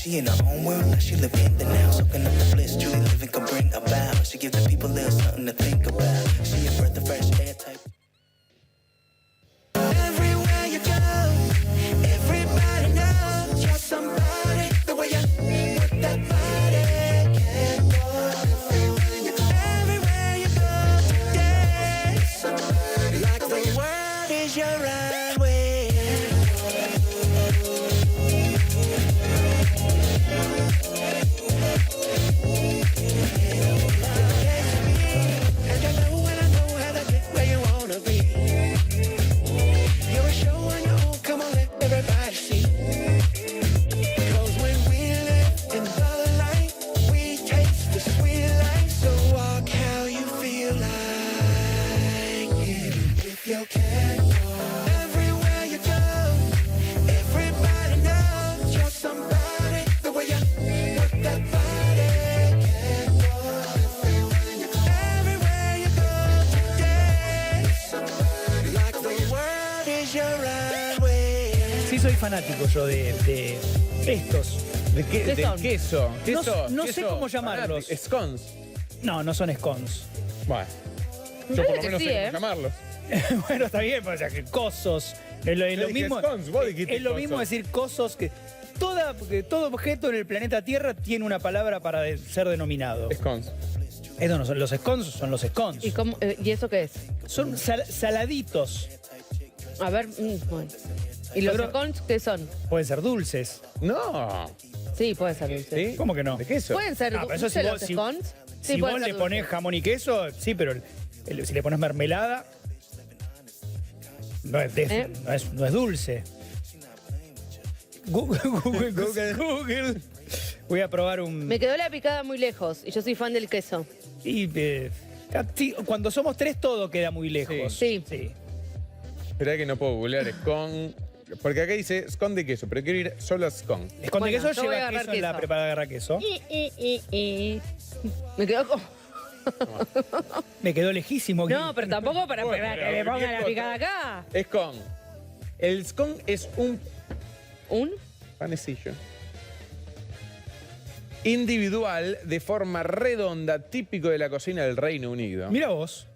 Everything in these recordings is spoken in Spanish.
She in her own world, now she live in the now. Soaking up the bliss, truly living can bring about. She give the people a little something to think about. She a breath of fresh air type. Everywhere you go, everybody knows you're somebody. The way you work that body can't go. Everywhere you go today, like the world is your runway. And I know how to get where you wanna be. You're a show on your own, come on, let everybody see. Cause when we live in the light, we taste the sweet life. So walk how you feel like it. If you can go everywhere you go, everybody knows you're somebody. The way you work that body can't go. Everywhere you go today, like the world is your runway. Sí, soy fanático yo de estos. ¿De qué? ¿Qué De son? queso. No sé queso cómo llamarlos. fanático. Scones. No, no son scones. Bueno. Me Yo por parece lo menos que sé sí, cómo ¿eh? llamarlos. Bueno, está bien, o sea, que cosos. Es lo Yo dije mismo, scones, vos dijiste es lo mismo cosos. decir cosos que... porque todo objeto en el planeta Tierra tiene una palabra para ser denominado. Scones. Eso no son los scones, son los scones. ¿Y eso qué es? Son saladitos. A ver, bueno. ¿Y los Pero- scones qué son? Pueden ser dulces. No. Sí, puede ser dulce. ¿Sí? ¿Cómo que no? ¿De queso? ¿Pueden ser Ah, pero eso dulces si los vos- si- scones? Sí, Si pueden vos ser le pones dulces. jamón y queso, sí, pero si le pones mermelada, no es, ¿Eh? no es dulce. Google. Voy a probar un... Me quedó la picada muy lejos y yo soy fan del queso. Y, sí, cuando somos tres todo queda muy lejos. Sí. Esperá que no puedo googlear scone. Porque acá dice scone de queso, pero quiero ir solo a scone. Esconde Bueno, queso yo voy a lleva agarrar queso en la queso. preparada agarra queso. Me quedó como... Me quedó lejísimo. No, pero tampoco para Bueno, que pero me pongan ¿qué la cosa? picada acá. Scone. El scone es un ¿Un? panecillo individual de forma redonda, típico de la cocina del Reino Unido Mira vos.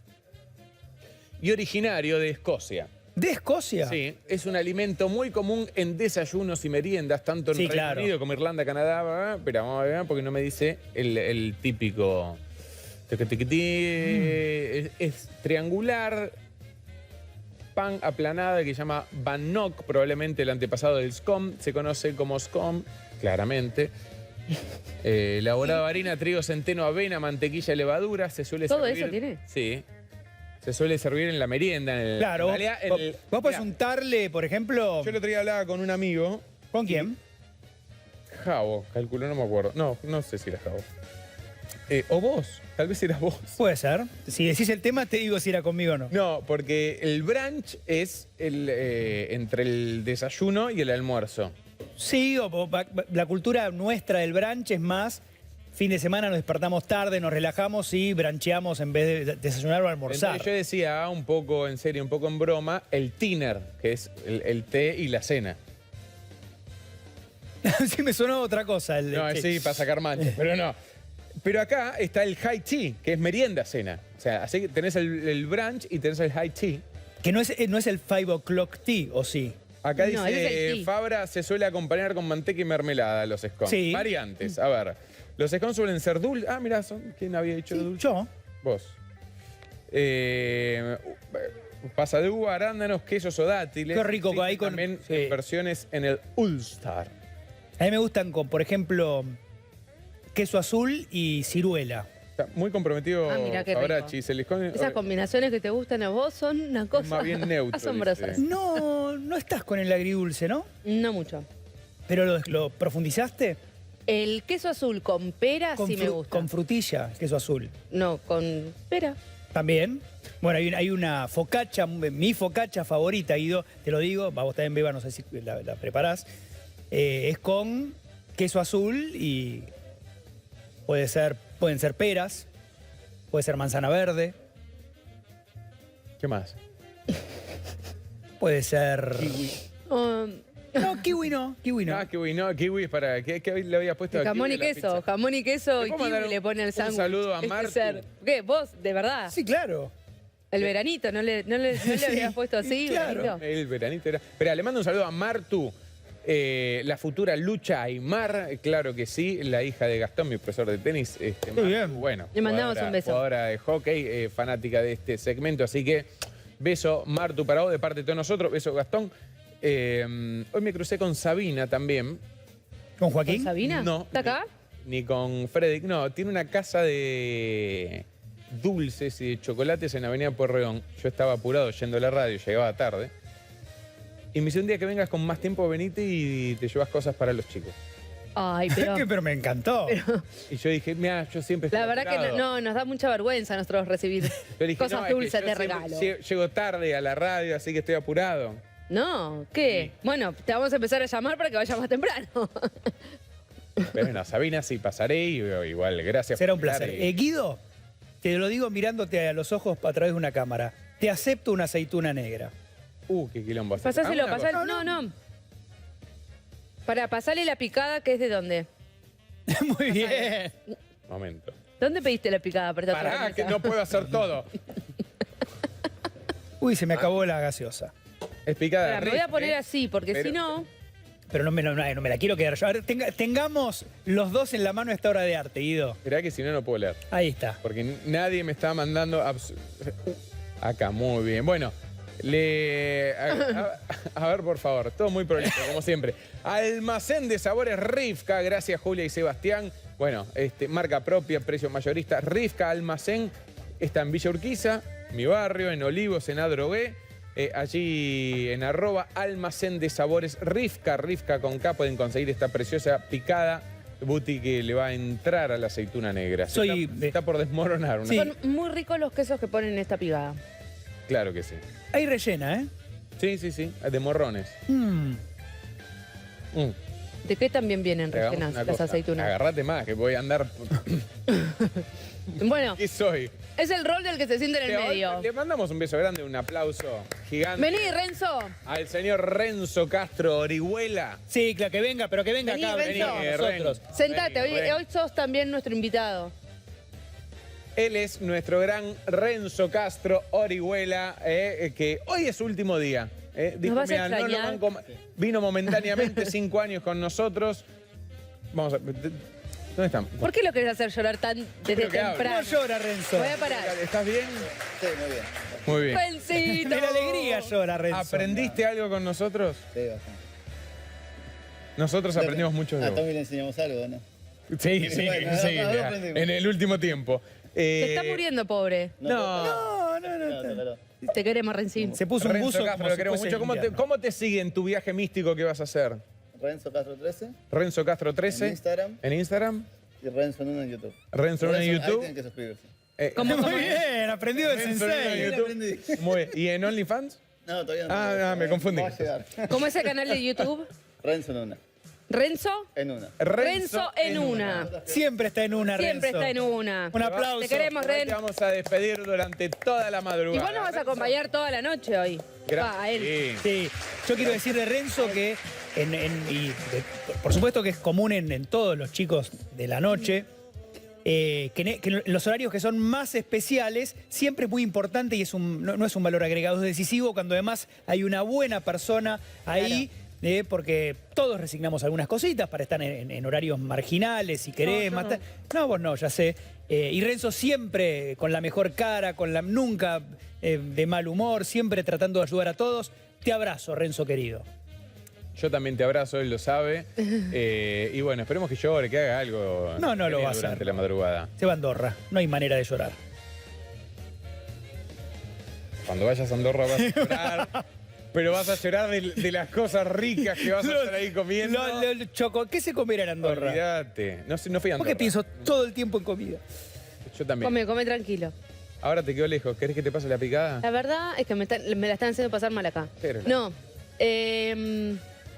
y originario de Escocia. ¿De Escocia? Sí, es un alimento muy común en desayunos y meriendas, tanto en Sí, Reino claro. Unido como Irlanda, Canadá. Pero vamos a ver porque no me dice el típico. Es triangular, pan aplanada que se llama bannock, probablemente el antepasado del scone. Se conoce como scone, claramente. Elaborado de harina, trigo, centeno, avena, mantequilla y levadura. Se suele ¿Todo servir. eso tiene? Sí. Se suele servir en la merienda. Claro. En realidad, Vos podés mirá, untarle, por ejemplo... yo el otro día hablaba con un amigo. ¿Con quién? Javo, calculo, no me acuerdo. No sé si era Javo. O vos, tal vez eras vos. Puede ser. Si decís el tema, te digo si era conmigo o no. No, porque el brunch es entre el desayuno y el almuerzo. Sí, la cultura nuestra del brunch es más... Fin de semana nos despertamos tarde, nos relajamos y brancheamos en vez de desayunar o almorzar. Entonces yo decía, un poco en serio, un poco en broma, el dinner, que es el té y la cena. Sí, me sonó otra cosa. No, sí. sí, para sacar manchas, pero no. Pero acá está el high tea, que es merienda-cena. O sea, así que tenés el brunch y tenés el high tea. Que no es el 5 o'clock tea, ¿o sí? Acá No, ese es el dice, tea. Fabra se suele acompañar con manteca y mermelada los scones. Sí. Variantes, a ver. Los scones suelen ser dulces. Ah, mirá, ¿quién había dicho dulce? Yo. Vos. Pasa de uva, arándanos, quesos o dátiles. Qué rico, Existen ahí con- también sí. versiones en el Ulster. A mí me gustan con, por ejemplo, queso azul y ciruela. Está muy comprometido Ah, mirá qué rico. Fabrachis. El scone Esas combinaciones que te gustan a vos son una cosa más bien neutro, asombrosas. dice. No estás con el agridulce, ¿no? No mucho. ¿Pero lo profundizaste? El queso azul con pera sí me gusta. Con frutilla, queso azul. No, con pera. También. Bueno, hay una focaccia, mi focaccia favorita, Guido, te lo digo, vos también, Beba, no sé si la preparás. Es con queso azul y pueden ser peras, puede ser manzana verde, ¿Qué más? puede ser... No, kiwi no, kiwi no. Ah, kiwi no, kiwi es para... ¿Qué le habías puesto? a Jamón kiwi y en la queso, pizza? jamón y queso ¿Le y puedo mandar kiwi le pone el un sándwich. saludo a Es que Martu? ¿Qué? ¿Vos? ¿De verdad? Sí, claro. El veranito, ¿no le Sí, habías puesto así, claro. veranito? El veranito era... Espera, le mando un saludo a Martu, la futura Lucha Aymar, claro que sí, la hija de Gastón, mi profesor de tenis. Muy bien. Bueno, Le mandamos jugadora- un beso. Jugadora de hockey, fanática de este segmento, así que beso Martu para vos de parte de todos nosotros, beso Gastón. Hoy me crucé con Sabina también. ¿Con ¿Con Joaquín? Sabina? No. ¿Está acá? Ni con Frederick, no, tiene una casa de dulces y de chocolates en Avenida Pueyrredón. Yo estaba apurado yendo a la radio, llegaba tarde. Y me dice, un día que vengas con más tiempo, venite y te llevas cosas para los chicos. Ay, pero... Pero me encantó. Y yo dije, mira, yo siempre estoy La verdad que apurado. no, nos da mucha vergüenza a nosotros recibir Yo dije, cosas no, es que dulces yo de siempre regalo. Llego tarde a la radio, así que estoy apurado. No, ¿qué? Bueno, te vamos a empezar a llamar para que vayas más temprano. Pero no, Sabina sí pasaré y igual, gracias Será un por placer. estar y- Guido, te lo digo mirándote a los ojos a través de una cámara. Te acepto una aceituna negra. qué quilombo. Pasáselo, Hagamos una pasáselo. cosa. No. Para pasarle la picada, que es de dónde. Muy bien. Momento. ¿Dónde pediste la picada? Para esta Pará, otra que mesa? no puedo hacer todo. Uy, se me acabó la gaseosa. Es picada Pará, me voy a rica, poner ¿eh? así, porque Pero- si no... Pero no me la quiero quedar yo. A ver, tengamos los dos en la mano esta obra de arte, Guido. Esperá que si no, no puedo leer. Ahí está. Porque nadie me está mandando... Acá, muy bien. Bueno, a ver, por favor. Todo muy prolijo, como siempre. Almacén de sabores Rifka. Gracias, Julia y Sebastián. Bueno, marca propia, precio mayorista. Rifka Almacén está en Villa Urquiza, mi barrio, en Olivos, en Adrogué. Allí en @almacén de sabores Rifka con K pueden conseguir esta preciosa picada Buti que le va a entrar a la aceituna negra. Está por desmoronar. Sí. Son muy ricos los quesos que ponen en esta picada. Claro que sí. Ahí rellena, ¿eh? Sí, de morrones. Mm. ¿De qué también vienen Hagamos rellenas una las cosa. aceitunas? Agarrate más, que voy a andar... Bueno, ¿Qué soy? es el rol del que se siente en el medio. Le mandamos un beso grande, un aplauso gigante Vení, Renzo. al señor Renzo Castro Orihuela. Sí, claro, que venga, pero que venga Vení, acá. Renzo. Vení, nosotros. Sentate, Vení, Ren. hoy sos también nuestro invitado. Él es nuestro gran Renzo Castro Orihuela, que hoy es su último día. Dijo, vas a "Mira, no lo extrañar". banco más". Vino momentáneamente 5 años con nosotros. Vamos a... ¿Dónde están? ¿Por qué lo querés hacer llorar tan desde Creo que habla. No temprano? llora, Renzo. Voy a parar. ¿Estás bien? Sí, muy bien. Muy bien. Rencito. De la alegría llora, Renzo. ¿Aprendiste algo con nosotros? Sí, bastante. Nosotros aprendimos mucho de A vos. Tommy le enseñamos algo, ¿no? Sí, Bueno, no aprendimos. en el último tiempo. Se está muriendo, pobre. No. Claro. Te queremos, Rencín. Se puso un Renzo buzo Castro, como lo si queremos fuese mucho. invierno. ¿Cómo te sigue en tu viaje místico que vas a hacer? Renzo Castro 13 Renzo Castro 13. en Instagram ¿En Instagram? y Renzo Nuno en YouTube. Renzo Nuno en Ahí YouTube. tienen que suscribirse. ¿Cómo? Muy bien, aprendido del Renzo Nuno en sensei. YouTube. aprendí. Muy bien. ¿Y en OnlyFans? No, todavía no. Me confundí. Va a llegar. ¿Cómo es el canal de YouTube? Renzo Nuno. Renzo. En una. Renzo en una. Siempre está en una, Siempre Renzo. está en una. Un aplauso. Te queremos, Te Ren. vamos a despedir durante toda la madrugada. Igual nos vas a Renzo. acompañar toda la noche hoy. Gracias. A él. Sí, yo quiero decirle, Renzo, que por supuesto que es común en todos los chicos de la noche, que en los horarios que son más especiales, siempre es muy importante y no es un valor agregado, es decisivo cuando además hay una buena persona ahí. Porque todos resignamos algunas cositas para estar en horarios marginales, si querés. No, yo matar. No, vos no, ya sé. Y Renzo siempre con la mejor cara, nunca de mal humor, siempre tratando de ayudar a todos. Te abrazo, Renzo querido. Yo también te abrazo, él lo sabe. Y bueno, esperemos que llore, que haga algo. No lo genial va a hacer. durante la madrugada. Se va a Andorra, no hay manera de llorar. Cuando vayas a Andorra vas a llorar. Pero vas a llorar de las cosas ricas que vas a estar ahí comiendo. ¿Qué se comerá en Andorra? Olvídate. No fui a Andorra. ¿Por qué pienso todo el tiempo en comida? Yo también. Come tranquilo. Ahora te quedo lejos. ¿Querés que te pase la picada? La verdad es que me la están haciendo pasar mal acá. Pero No.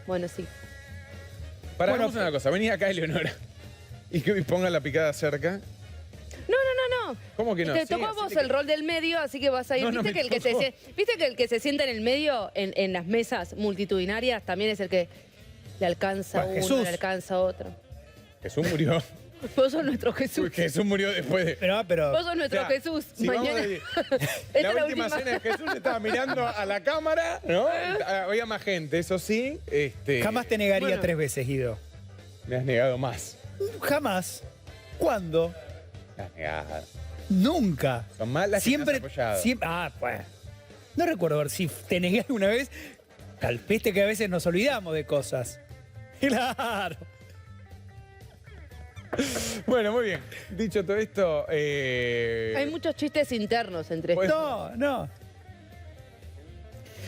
Bueno, sí. Hagamos una cosa. Vení acá, Eleonora. Y que ponga la picada cerca. No. ¿Cómo que no? Te Sí, tocó a así vos te- el rol del medio, así que vas a ir. No, ¿Viste que el que se sienta en el medio, en las mesas multitudinarias, también es el que Le alcanza Bueno, uno, Jesús. le alcanza otro. Jesús murió. Vos sos nuestro Jesús. Uy, Jesús murió después de... Pero Vos sos nuestro O sea, Jesús. si vamos Mañana. a decir, Esta la es última cena de Jesús estaba mirando a la cámara, ¿no? Había más gente, eso sí. jamás te negaría bueno. 3 veces, Guido. Me has negado más. Jamás. ¿Cuándo? Me has negado. Nunca. Son más las que me has apoyado. siempre. Ah, pues. No recuerdo ver si te negué alguna vez. Viste que a veces nos olvidamos de cosas. Claro. Bueno, muy bien. Dicho todo esto... Hay muchos chistes internos entre Pues- estos. No.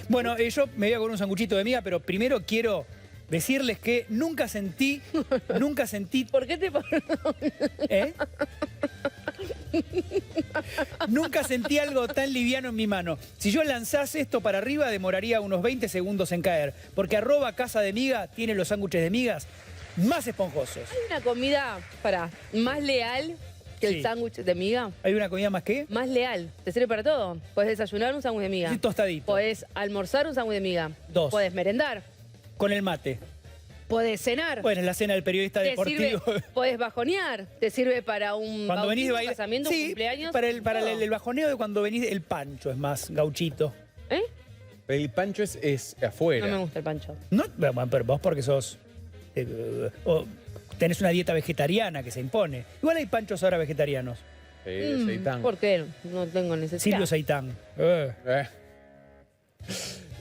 Bueno, yo me voy a comer un sanguchito de miga, pero primero quiero decirles que nunca sentí, ¿Por qué te pones? ¿eh? Nunca sentí algo tan liviano en mi mano. Si yo lanzase esto para arriba, demoraría unos 20 segundos en caer. Porque @casa de miga tiene los sándwiches de migas más esponjosos. Hay una comida, más leal que Sí. el sándwich de miga. ¿Hay una comida más que? Más leal. Te sirve para todo. Puedes desayunar un sándwich de miga. Sí, tostadito. Podés almorzar un sándwich de miga. 2. Podés merendar. Con el mate. Podés cenar. Bueno, es la cena del periodista Te sirve, deportivo. podés bajonear. Te sirve para un Cuando venís de bautismo, bailar. casamiento, un Sí, cumpleaños. para el todo. bajoneo de cuando venís, el pancho es más gauchito. ¿Eh? El pancho es afuera. No me gusta el pancho. No, bueno, pero vos porque sos. O tenés una dieta vegetariana que se impone. Igual hay panchos ahora vegetarianos. Seitán. ¿Por qué? No tengo necesidad. Silvio Seitán.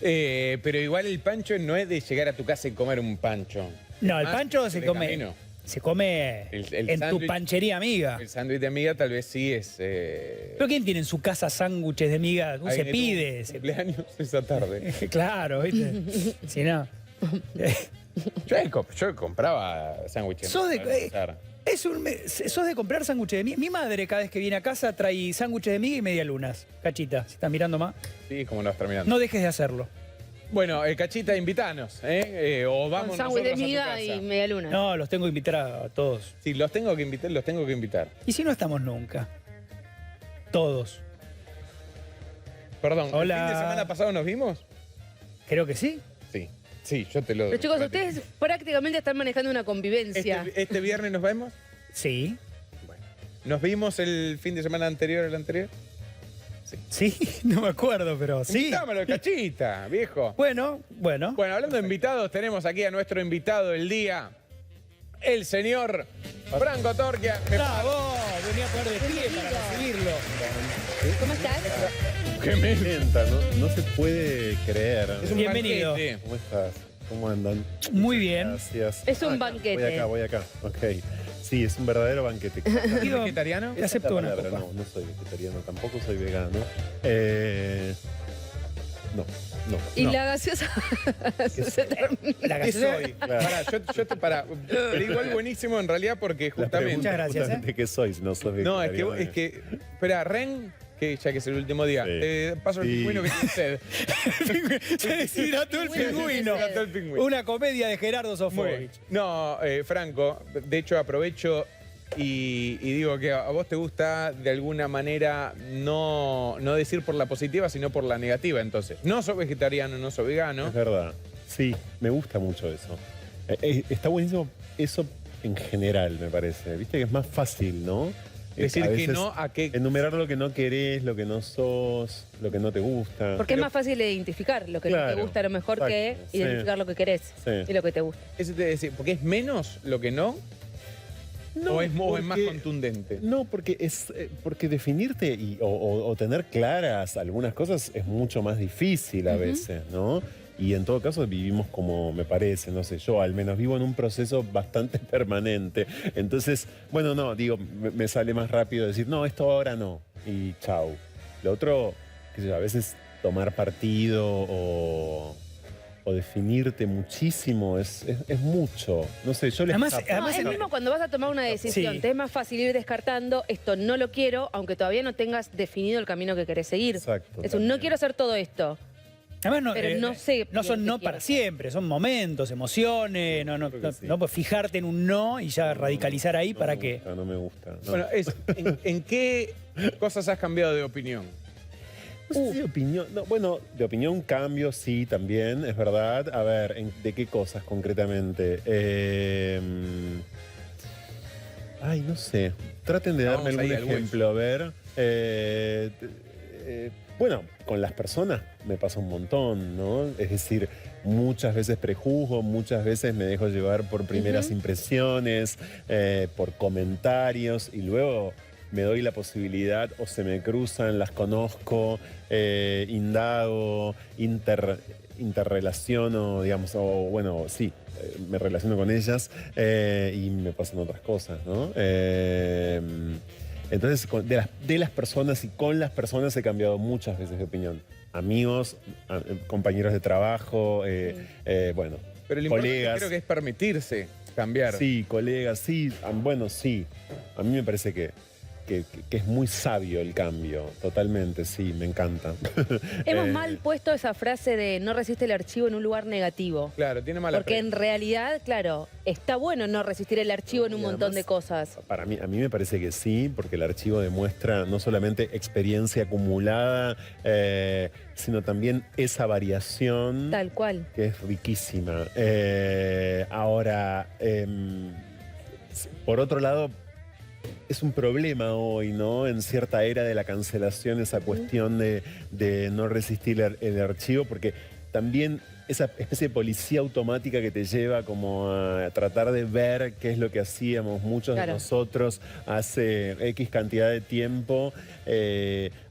Pero igual el pancho no es de llegar a tu casa y comer un pancho. No, el Ah, pancho se de come. camino. Se come El en tu sándwich. panchería amiga. El sándwich de miga tal vez sí es... ¿Pero quién tiene en su casa sándwiches de miga? No se alguien pide. tuvo se- cumpleaños esa tarde. Claro, ¿viste? Si no. Yo compraba sándwiches. Sos de- para almorzar. Sos de comprar sándwiches de miga. Mi madre, cada vez que viene a casa, trae sándwiches de miga y medialunas. Cachita, si estás mirando más, Sí, como lo vas terminando. no dejes de hacerlo. Bueno, Cachita, invitanos, ¿eh? O Con vamos sándwich de nosotros a tu miga casa. y media luna. No, los tengo que invitar a todos. Sí, los tengo que invitar. ¿Y si no estamos nunca? Todos. Perdón, Hola. ¿el fin de semana pasado nos vimos? Creo que sí. Sí, yo te lo Pero chicos, ratifico. ustedes prácticamente están manejando una convivencia. ¿Este viernes nos vemos? Sí. Bueno. ¿Nos vimos el fin de semana anterior al anterior? Sí, no me acuerdo, pero sí. Invitámoslo, Cachita, viejo. Bueno. Bueno, hablando de invitados, tenemos aquí a nuestro invitado del día, el señor Franco Torquia. ¡Bravo! Venía a poner de pie para recibirlo. ¿Cómo estás? ¡Qué me... Lenta, no se puede creer. Es un Bienvenido. banquete. ¿Cómo estás? ¿Cómo andan? Muy bien. Gracias. Es un Acá, banquete. Voy acá. Ok. Sí, es un verdadero banquete. ¿Es Guido, vegetariano? te acepto una Palabra, copa. no soy vegetariano, tampoco soy vegano. No. Y No. la gaseosa se termina. La ¿Qué gaseosa. soy? Pará, pero igual buenísimo en realidad porque La justamente... pregunta Muchas gracias, justamente qué sois, no sos No, vegetariano. es que... Espera, Ren, que ya que es el último día, Sí. paso el Sí. pingüino que tiene sed. Se deshidrató el Pingüino. pingüino. Se hidrató el pingüino. Una comedia de Gerardo Muy Sofovich. bien. No, Franco, de hecho aprovecho y digo que a vos te gusta de alguna manera no decir por la positiva, sino por la negativa. Entonces, no sos vegetariano, no sos vegano. Es verdad. Sí, me gusta mucho eso. Está buenísimo eso en general, me parece. Viste que es más fácil, ¿no? Decir A que veces no a que... enumerar lo que no querés, lo que no sos, lo que no te gusta. Porque es más fácil de identificar lo que no te Claro, gusta a lo mejor que exacto, sí. identificar lo que querés Sí. y lo que te gusta. Eso te decía, porque es menos lo que no, o es más porque- contundente. No, porque porque definirte o tener claras algunas cosas es mucho más difícil a veces, ¿no? Y en todo caso vivimos como, me parece, no sé, yo al menos vivo en un proceso bastante permanente. Entonces, bueno, no, digo, me sale más rápido decir, no, esto ahora no, y chau. Lo otro, qué sé yo, a veces tomar partido o definirte muchísimo es mucho. No sé, yo les Además, escapo. No, es mismo cuando vas a tomar una decisión. Sí. Te es más fácil ir descartando, esto no lo quiero, aunque todavía no tengas definido el camino que querés seguir. Exacto, Es un, no también. quiero hacer todo esto. Además, no, Pero no sé no son bien no qué para quiero. siempre, son momentos, emociones. No, creo que sí. pues fijarte en un no y ya radicalizar ahí No para me que. gusta, no me gusta. no. Bueno, ¿en qué cosas has cambiado de opinión? No sé si de opinión, no, bueno, de opinión cambio, sí, también, es verdad. A ver, ¿de qué cosas concretamente? Ay, no sé. Traten de darme Vamos ahí algún al ejemplo, a ver. Bueno, con las personas me pasa un montón, ¿no? Es decir, muchas veces prejuzgo, muchas veces me dejo llevar por primeras impresiones, por comentarios y luego me doy la posibilidad o se me cruzan, las conozco, indago, interrelaciono, digamos, o bueno, sí, me relaciono con ellas y me pasan otras cosas, ¿no? Entonces, de las personas y con las personas he cambiado muchas veces de opinión. Amigos, compañeros de trabajo, bueno, Pero lo colegas. importante creo que es permitirse cambiar. Sí, colegas, sí. Bueno, sí. A mí me parece que es muy sabio el cambio, totalmente, sí, me encanta. Hemos mal puesto esa frase de no resiste el archivo en un lugar negativo. Claro, tiene mala Porque en realidad, claro, está bueno no resistir el archivo en un Y montón de además, cosas. A mí me parece que sí, porque el archivo demuestra no solamente experiencia acumulada, sino también esa variación Tal cual. que es riquísima. Ahora, por otro lado, es un problema hoy, ¿no? En cierta era de la cancelación, esa cuestión de no resistir el archivo, porque también esa especie de policía automática que te lleva como a tratar de ver qué es lo que hacíamos muchos de Claro. nosotros hace X cantidad de tiempo,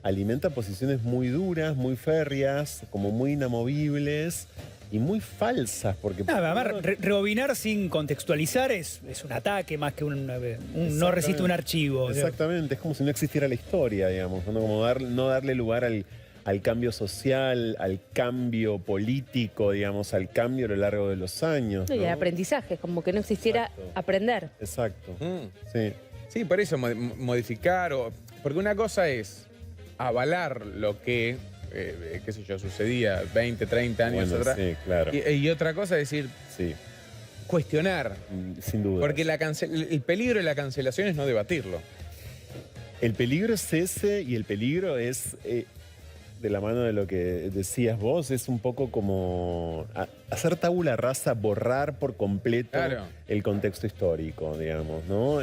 alimenta posiciones muy duras, muy férreas, como muy inamovibles y muy falsas, porque... Además, rebobinar sin contextualizar es un ataque más que no resiste un archivo. O sea. Exactamente, es como si no existiera la historia, digamos, ¿no? Como no darle lugar al cambio social, al cambio político, digamos, al cambio a lo largo de los años. No, y el ¿no? aprendizaje, como que no existiera Exacto. aprender. Exacto, Mm. sí. Sí, por eso modificar, porque una cosa es avalar lo que, qué sé yo, sucedía 20, 30 años Bueno, atrás. sí, claro, Y otra cosa es decir, sí, cuestionar. sin duda. Porque el peligro de la cancelación es no debatirlo. El peligro es ese y el peligro es, de la mano de lo que decías vos, es un poco como hacer tabula rasa, borrar por completo Claro. el contexto histórico, digamos, ¿no?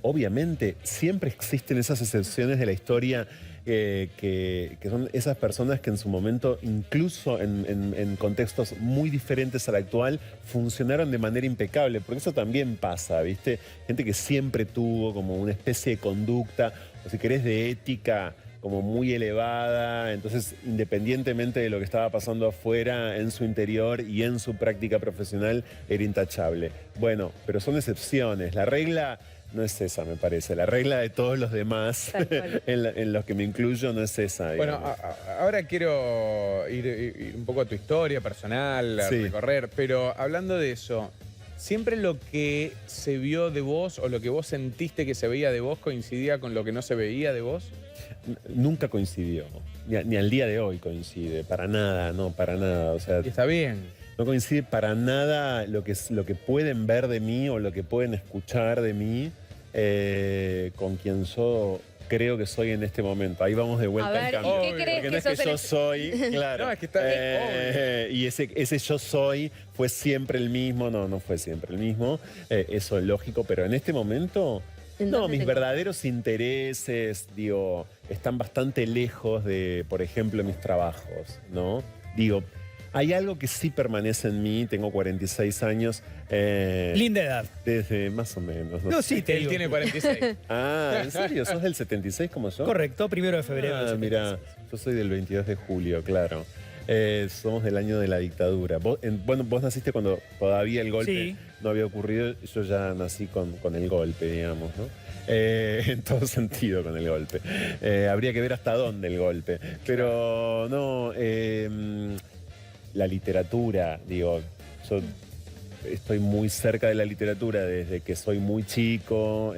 Obviamente, siempre existen esas excepciones de la historia que son esas personas que en su momento, incluso en contextos muy diferentes al actual, funcionaron de manera impecable, porque eso también pasa, ¿viste? Gente que siempre tuvo como una especie de conducta, o si querés, de ética como muy elevada, entonces independientemente de lo que estaba pasando afuera, en su interior y en su práctica profesional, era intachable. Bueno, pero son excepciones, la regla no es esa, me parece, la regla de todos los demás, Tal cual. en los que me incluyo, no es esa. Bueno, digamos. ahora quiero ir un poco a tu historia personal, a Sí. recorrer, pero hablando de eso, ¿siempre lo que se vio de vos o lo que vos sentiste que se veía de vos coincidía con lo que no se veía de vos? Nunca coincidió, ni al día de hoy coincide, para nada, no, para nada, o sea... Y está bien. No coincide para nada lo que pueden ver de mí o lo que pueden escuchar de mí con quien yo creo que soy en este momento. Ahí vamos de vuelta A ver, al cambio. ¿y qué Obvio. crees Porque no que es que sos en yo este- soy, claro. No, es que está y ese yo soy fue siempre el mismo. No fue siempre el mismo. Eso es lógico, pero en este momento... ¿En No, dónde mis te- verdaderos intereses, digo, están bastante lejos de, por ejemplo, mis trabajos, ¿no? Digo, hay algo que sí permanece en mí, tengo 46 años, Linda edad. desde más o menos. ¿no? No, sí, te Él digo. tiene 46. Ah, ¿en serio? ¿Sos del 76 como yo? Correcto, 1 de febrero. Ah, del mira, 76. yo soy del 22 de julio, claro. Somos del año de la dictadura. Bueno, vos naciste cuando todavía el golpe Sí. no había ocurrido. Yo ya nací con el golpe, digamos, ¿no? En todo sentido con el golpe. Habría que ver hasta dónde el golpe. Pero no, la literatura, digo, yo estoy muy cerca de la literatura desde que soy muy chico.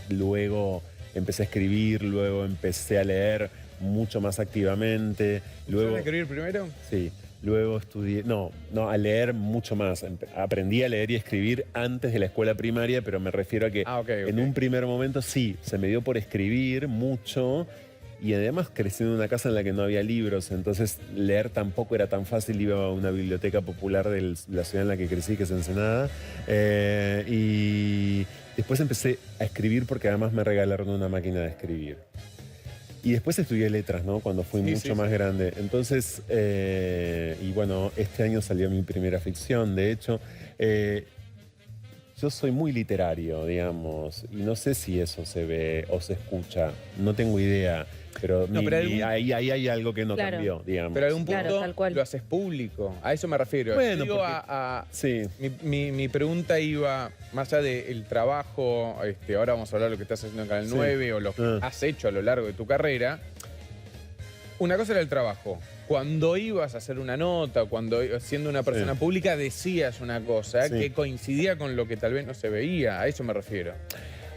Luego empecé a escribir, luego empecé a leer mucho más activamente. Luego, ¿Sabes escribir primero? sí, luego estudié, a leer mucho más. Aprendí a leer y escribir antes de la escuela primaria, pero me refiero a que Ah, ok, ok. en un primer momento sí, se me dio por escribir mucho Y además crecí en una casa en la que no había libros, entonces leer tampoco era tan fácil. Iba a una biblioteca popular de la ciudad en la que crecí, que es Ensenada. Y después empecé a escribir porque además me regalaron una máquina de escribir. Y después estudié letras, ¿no? Cuando fui mucho más grande. Entonces, y bueno, este año salió mi primera ficción, de hecho. Yo soy muy literario, digamos, y no sé si eso se ve o se escucha, no tengo idea, pero, ahí hay algo que no cambió, digamos. Pero a algún punto Claro, tal cual. lo haces público, a eso me refiero. Bueno, Digo, porque- sí. mi pregunta iba más allá del trabajo, ahora vamos a hablar de lo que estás haciendo en Canal Sí. 9 o lo que has hecho a lo largo de tu carrera. Una cosa era el trabajo. Cuando ibas a hacer una nota, cuando siendo una persona pública, decías una cosa que coincidía con lo que tal vez no se veía. A eso me refiero.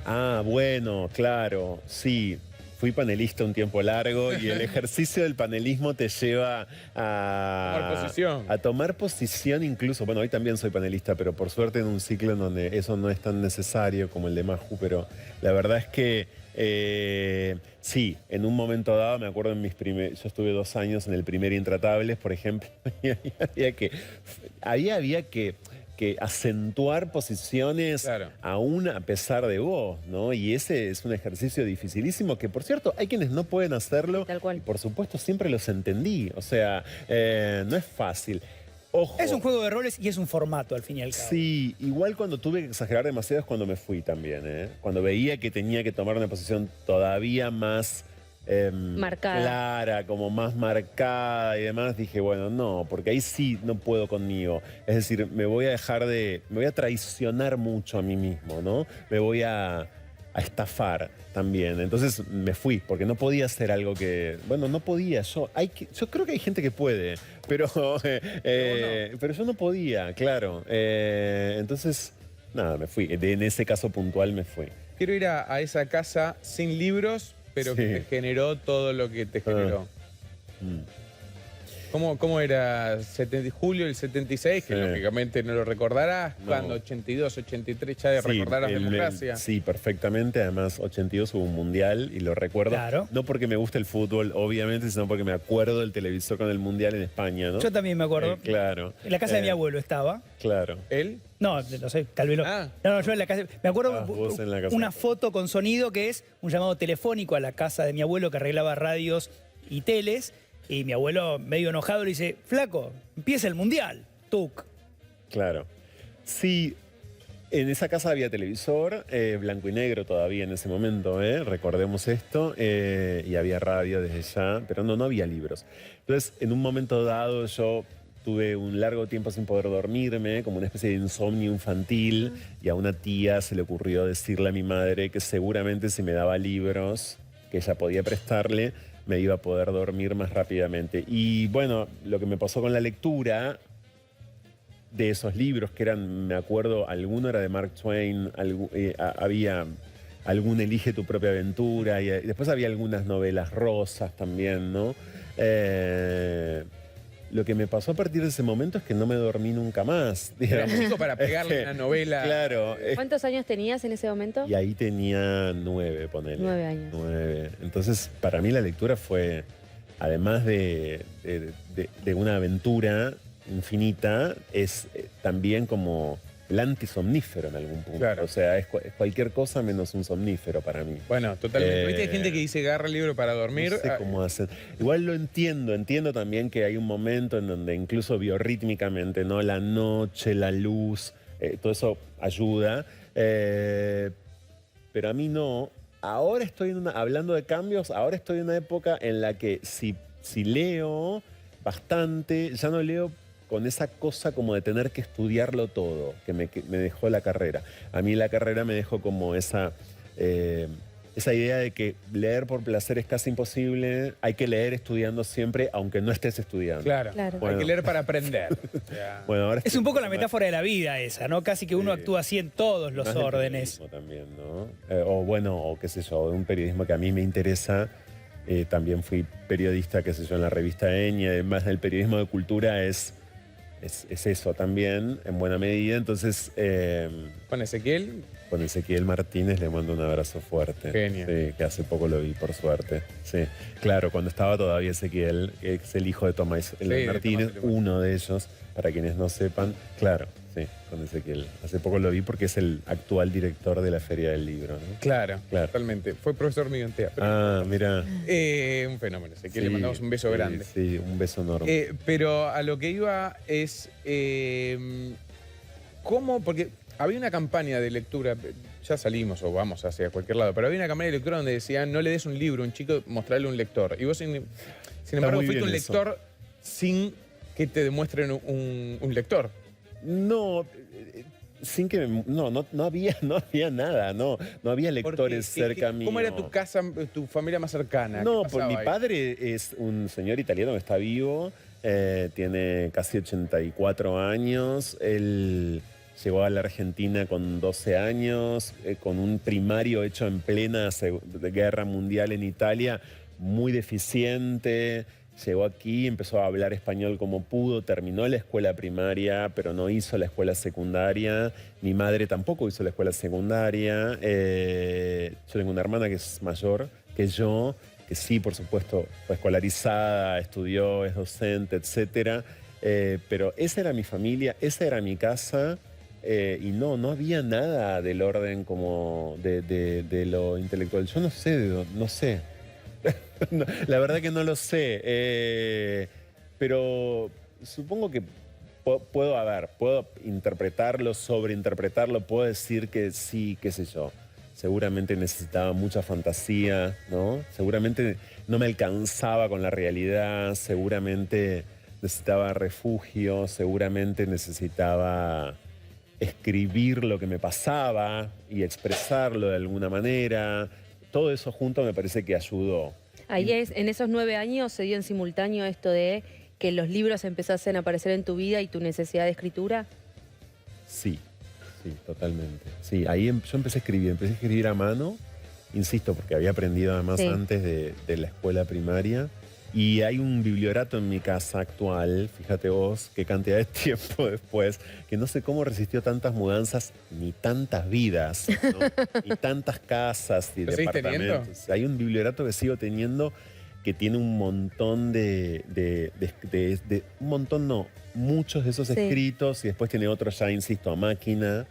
Ah, bueno, claro, sí. Fui panelista un tiempo largo y el ejercicio del panelismo te lleva Tomar posición. a tomar posición incluso. Bueno, hoy también soy panelista, pero por suerte en un ciclo en donde eso no es tan necesario como el de Maju, pero la verdad es que sí, en un momento dado, me acuerdo yo estuve 2 años en el primer Intratables, por ejemplo, y había que acentuar posiciones aún a pesar de vos, ¿no? Y ese es un ejercicio dificilísimo que, por cierto, hay quienes no pueden hacerlo. Tal cual. Y por supuesto siempre los entendí. O sea, no es fácil. Ojo. Es un juego de roles y es un formato, al fin y al cabo. Sí, igual cuando tuve que exagerar demasiado es cuando me fui también, ¿eh? Cuando veía que tenía que tomar una posición todavía más Marcada. clara, como más marcada y demás, dije, bueno, no, porque ahí sí no puedo conmigo. Es decir, me voy a traicionar mucho a mí mismo, ¿no? Me voy a estafar también. Entonces me fui, porque no podía hacer algo que... Bueno, no podía. Yo creo que hay gente que puede, pero yo no podía, claro. Entonces, nada, me fui. En ese caso puntual me fui. Quiero ir a esa casa sin libros, pero que te generó todo lo que te generó. ¿Cómo era julio del 76? Que lógicamente no lo recordarás. No. Cuando 82, 83 ya recordarás democracia. Sí, perfectamente. Además, 82 hubo un mundial y lo recuerdo. Claro. No porque me guste el fútbol, obviamente, sino porque me acuerdo del televisor con el mundial en España, ¿no? Yo también me acuerdo. Claro. En la casa de mi abuelo estaba. Claro. ¿Él? No, no sé, tal vez no. No, yo en la casa. Me acuerdo Vos en la casa. una foto con sonido que es un llamado telefónico a la casa de mi abuelo que arreglaba radios y teles. Y mi abuelo, medio enojado, le dice: Flaco, empieza el mundial. Tuc. Claro. Sí, en esa casa había televisor, blanco y negro todavía en ese momento, recordemos esto, y había radio desde ya, pero no había libros. Entonces, en un momento dado yo tuve un largo tiempo sin poder dormirme, como una especie de insomnio infantil, y a una tía se le ocurrió decirle a mi madre que seguramente si me daba libros que ella podía prestarle, me iba a poder dormir más rápidamente. Y bueno, lo que me pasó con la lectura de esos libros, que eran, me acuerdo, alguno era de Mark Twain, había algún Elige tu propia aventura, y después había algunas novelas rosas también, ¿no? Lo que me pasó a partir de ese momento es que no me dormí nunca más. Era chico para pegarle una novela. Claro. ¿Cuántos años tenías en ese momento? Y ahí tenía 9, ponele. 9 años. 9. Entonces, para mí la lectura fue, además de una aventura infinita, es también como el antisomnífero en algún punto. Claro. O sea, es cualquier cosa menos un somnífero para mí. Bueno, totalmente. ¿Viste? Hay gente que dice agarra el libro para dormir. No sé cómo hacer. Igual lo entiendo también que hay un momento en donde incluso biorrítmicamente, ¿no? La noche, la luz, todo eso ayuda. Pero a mí no. Ahora estoy hablando de cambios, ahora estoy en una época en la que si leo bastante, ya no leo con esa cosa como de tener que estudiarlo todo, que me dejó la carrera. A mí la carrera me dejó como esa idea de que leer por placer es casi imposible, hay que leer estudiando siempre, aunque no estés estudiando. Claro. Bueno. Hay que leer para aprender. Bueno, ahora Es un poco la metáfora de la vida esa, ¿no? Casi que uno actúa así en todos los Más del órdenes. periodismo también, ¿no? O qué sé yo, de un periodismo que a mí me interesa. También fui periodista, qué sé yo, en la revista Eña. Además, el periodismo de cultura es es eso también, en buena medida. Entonces, Con Ezequiel, con Ezequiel Martínez le mando un abrazo fuerte. Genio. Sí, que hace poco lo vi, por suerte. Sí, claro, cuando estaba todavía Ezequiel, que es el hijo de Tomás de Martínez, Tomás L. uno de ellos, para quienes no sepan. Claro, sí, con Ezequiel. Hace poco lo vi porque es el actual director de la Feria del Libro, ¿no? claro, Claro. totalmente. Fue profesor mío en teatro. Ah, mira. Un fenómeno, Ezequiel, le mandamos un beso grande. Sí, un beso enorme. Pero a lo que iba es cómo, porque había una campaña de lectura, ya salimos o vamos hacia cualquier lado, pero había una campaña de lectura donde decían no le des un libro a un chico, mostrarle un lector. Y vos, sin embargo, muy fuiste un bien eso. lector sin que te demuestren un lector. No, sin que no había nada, no había lectores Porque, cerca mío. ¿Cómo era tu casa, tu familia más cercana? No, ¿Qué pues mi pasaba ahí? padre es un señor italiano que está vivo, tiene casi 84 años, él llegó a la Argentina con 12 años, con un primario hecho en plena guerra mundial en Italia, muy deficiente. Llegó aquí, empezó a hablar español como pudo, terminó la escuela primaria, pero no hizo la escuela secundaria. Mi madre tampoco hizo la escuela secundaria. Yo tengo una hermana que es mayor que yo, que sí, por supuesto, fue escolarizada, estudió, es docente, etcétera. Pero esa era mi familia, esa era mi casa. Y no había nada del orden como de lo intelectual. Yo no sé, no sé. No, la verdad que no lo sé, pero supongo que puedo interpretarlo, sobreinterpretarlo, puedo decir que sí, qué sé yo. Seguramente necesitaba mucha fantasía, ¿no? Seguramente no me alcanzaba con la realidad, seguramente necesitaba refugio, seguramente necesitaba escribir lo que me pasaba y expresarlo de alguna manera. Todo eso junto me parece que ayudó. Ahí en esos 9 años se dio en simultáneo esto de que los libros empezasen a aparecer en tu vida y tu necesidad de escritura. Sí, totalmente. Sí, ahí yo empecé a escribir a mano, insisto, porque había aprendido además Sí. antes de la escuela primaria. Y hay un bibliorato en mi casa actual, fíjate vos, qué cantidad de tiempo después, que no sé cómo resistió tantas mudanzas ni tantas vidas, ¿no? Ni tantas casas y ¿Lo seguís departamentos. Hay un bibliorato que sigo teniendo que tiene un montón un montón no, muchos de esos Sí. escritos y después tiene otros ya, insisto, a máquina.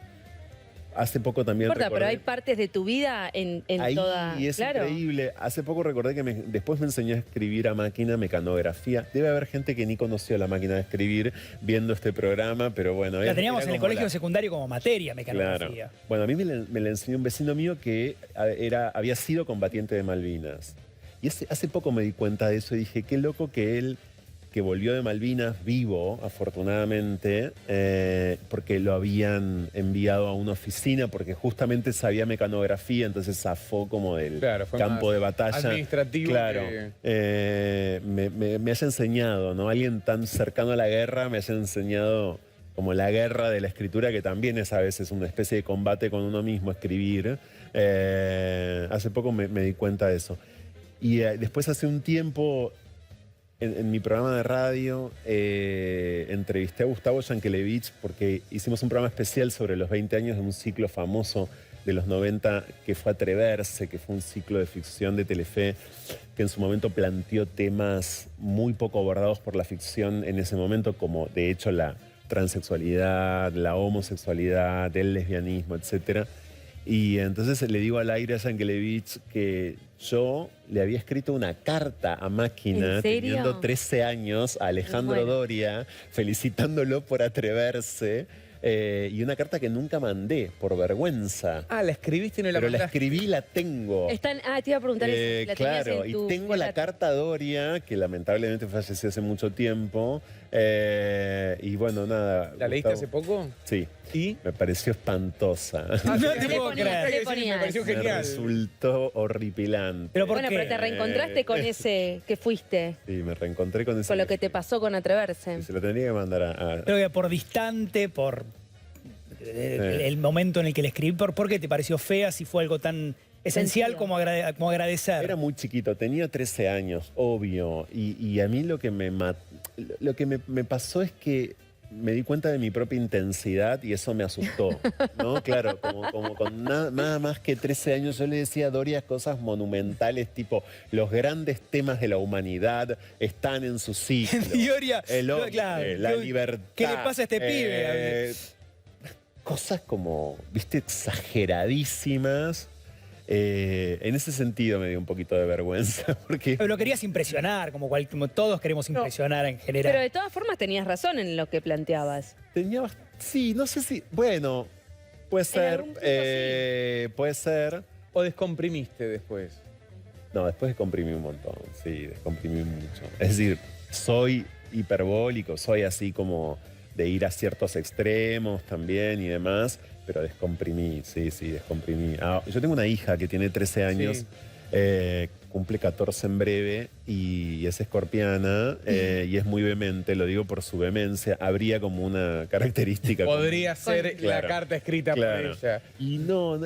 Hace poco No también importa, pero recordé- hay partes de tu vida en Ahí toda... es Claro. increíble. Hace poco recordé que después me enseñó a escribir a máquina mecanografía. Debe haber gente que ni conoció la máquina de escribir viendo este programa, pero bueno. La teníamos era en el como colegio secundario como materia, Claro. mecanografía. Bueno, a mí me la enseñó un vecino mío que había sido combatiente de Malvinas. Y hace poco me di cuenta de eso y dije, qué loco que él, que volvió de Malvinas vivo, afortunadamente, porque lo habían enviado a una oficina, porque justamente sabía mecanografía, entonces zafó como del Claro, fue campo más de batalla. administrativo Claro. que- Me haya enseñado, ¿no? Alguien tan cercano a la guerra me haya enseñado como la guerra de la escritura, que también es a veces una especie de combate con uno mismo, escribir. Hace poco me di cuenta de eso. Y después hace un tiempo, en mi programa de radio, entrevisté a Gustavo Yankelevich porque hicimos un programa especial sobre los 20 años de un ciclo famoso de los 90 que fue Atreverse, que fue un ciclo de ficción de Telefe que en su momento planteó temas muy poco abordados por la ficción en ese momento, como de hecho la transexualidad, la homosexualidad, el lesbianismo, etcétera. Y entonces le digo al aire a Yankelevich que yo le había escrito una carta a máquina, ¿En serio? teniendo 13 años, a Alejandro Bueno. Doria, felicitándolo por atreverse, y una carta que nunca mandé, por vergüenza. Ah, la escribiste y no la Pero la mandaste. escribí y la tengo. Te iba a preguntar eso. La tenías Claro, en y tu tengo la carta a Doria, que lamentablemente falleció hace mucho tiempo. Y bueno, nada. ¿La leíste Gustavo- hace poco? Sí, ¿Y? me pareció espantosa. No sí, te me puedo ponía- creer. sí, me pareció Me genial. resultó horripilante. Pero ¿por Bueno, qué? pero te reencontraste con ese que fuiste, Sí, me reencontré con ese. con lo que te pasó con Atreverse. Se lo tendría que mandar a Creo que por distante, por el momento en el que le escribí, ¿por qué te pareció fea si fue algo tan esencial Sentido. como agradecer? Era muy chiquito, tenía 13 años, obvio. Y a mí lo que me pasó es que me di cuenta de mi propia intensidad y eso me asustó, ¿no? Claro, como con nada más que 13 años yo le decía a Doria cosas monumentales, tipo, los grandes temas de la humanidad están en su sitio. Dioria, El hombre, claro, la libertad. ¿qué le pasa a este pibe? Cosas como, viste, exageradísimas. En ese sentido me dio un poquito de vergüenza, porque... Pero lo querías impresionar, como todos queremos impresionar en general. Pero de todas formas tenías razón en lo que planteabas. Tenía... Sí, no sé si... Bueno, puede ser. algún punto Puede ser. ¿O descomprimiste después? No, después descomprimí un montón. Sí, descomprimí mucho. Es decir, soy hiperbólico, soy así como de ir a ciertos extremos también y demás, pero descomprimí, sí, descomprimí. Yo tengo una hija que tiene 13 años, Sí. cumple 14 en breve y es escorpiana y es muy vehemente, lo digo por su vehemencia, habría como una característica. Podría ser Claro, la carta escrita por claro. ella. Y no,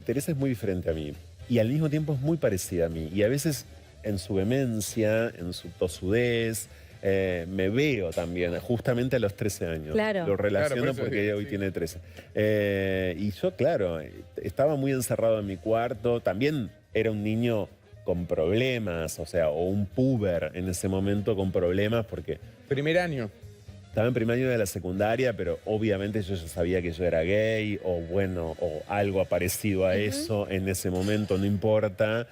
Teresa es muy diferente a mí. Y al mismo tiempo es muy parecida a mí. Y a veces en su vehemencia, en su tosudez, me veo también, justamente a los 13 años. Claro. Lo relaciono Claro, por eso porque digo, hoy sí. tiene 13. Y yo, claro, estaba muy encerrado en mi cuarto. También era un niño con problemas, o sea, o un puber en ese momento con problemas porque... Primer año. Estaba en primer año de la secundaria, pero obviamente yo ya sabía que yo era gay o bueno, o algo parecido a eso en ese momento, no importa.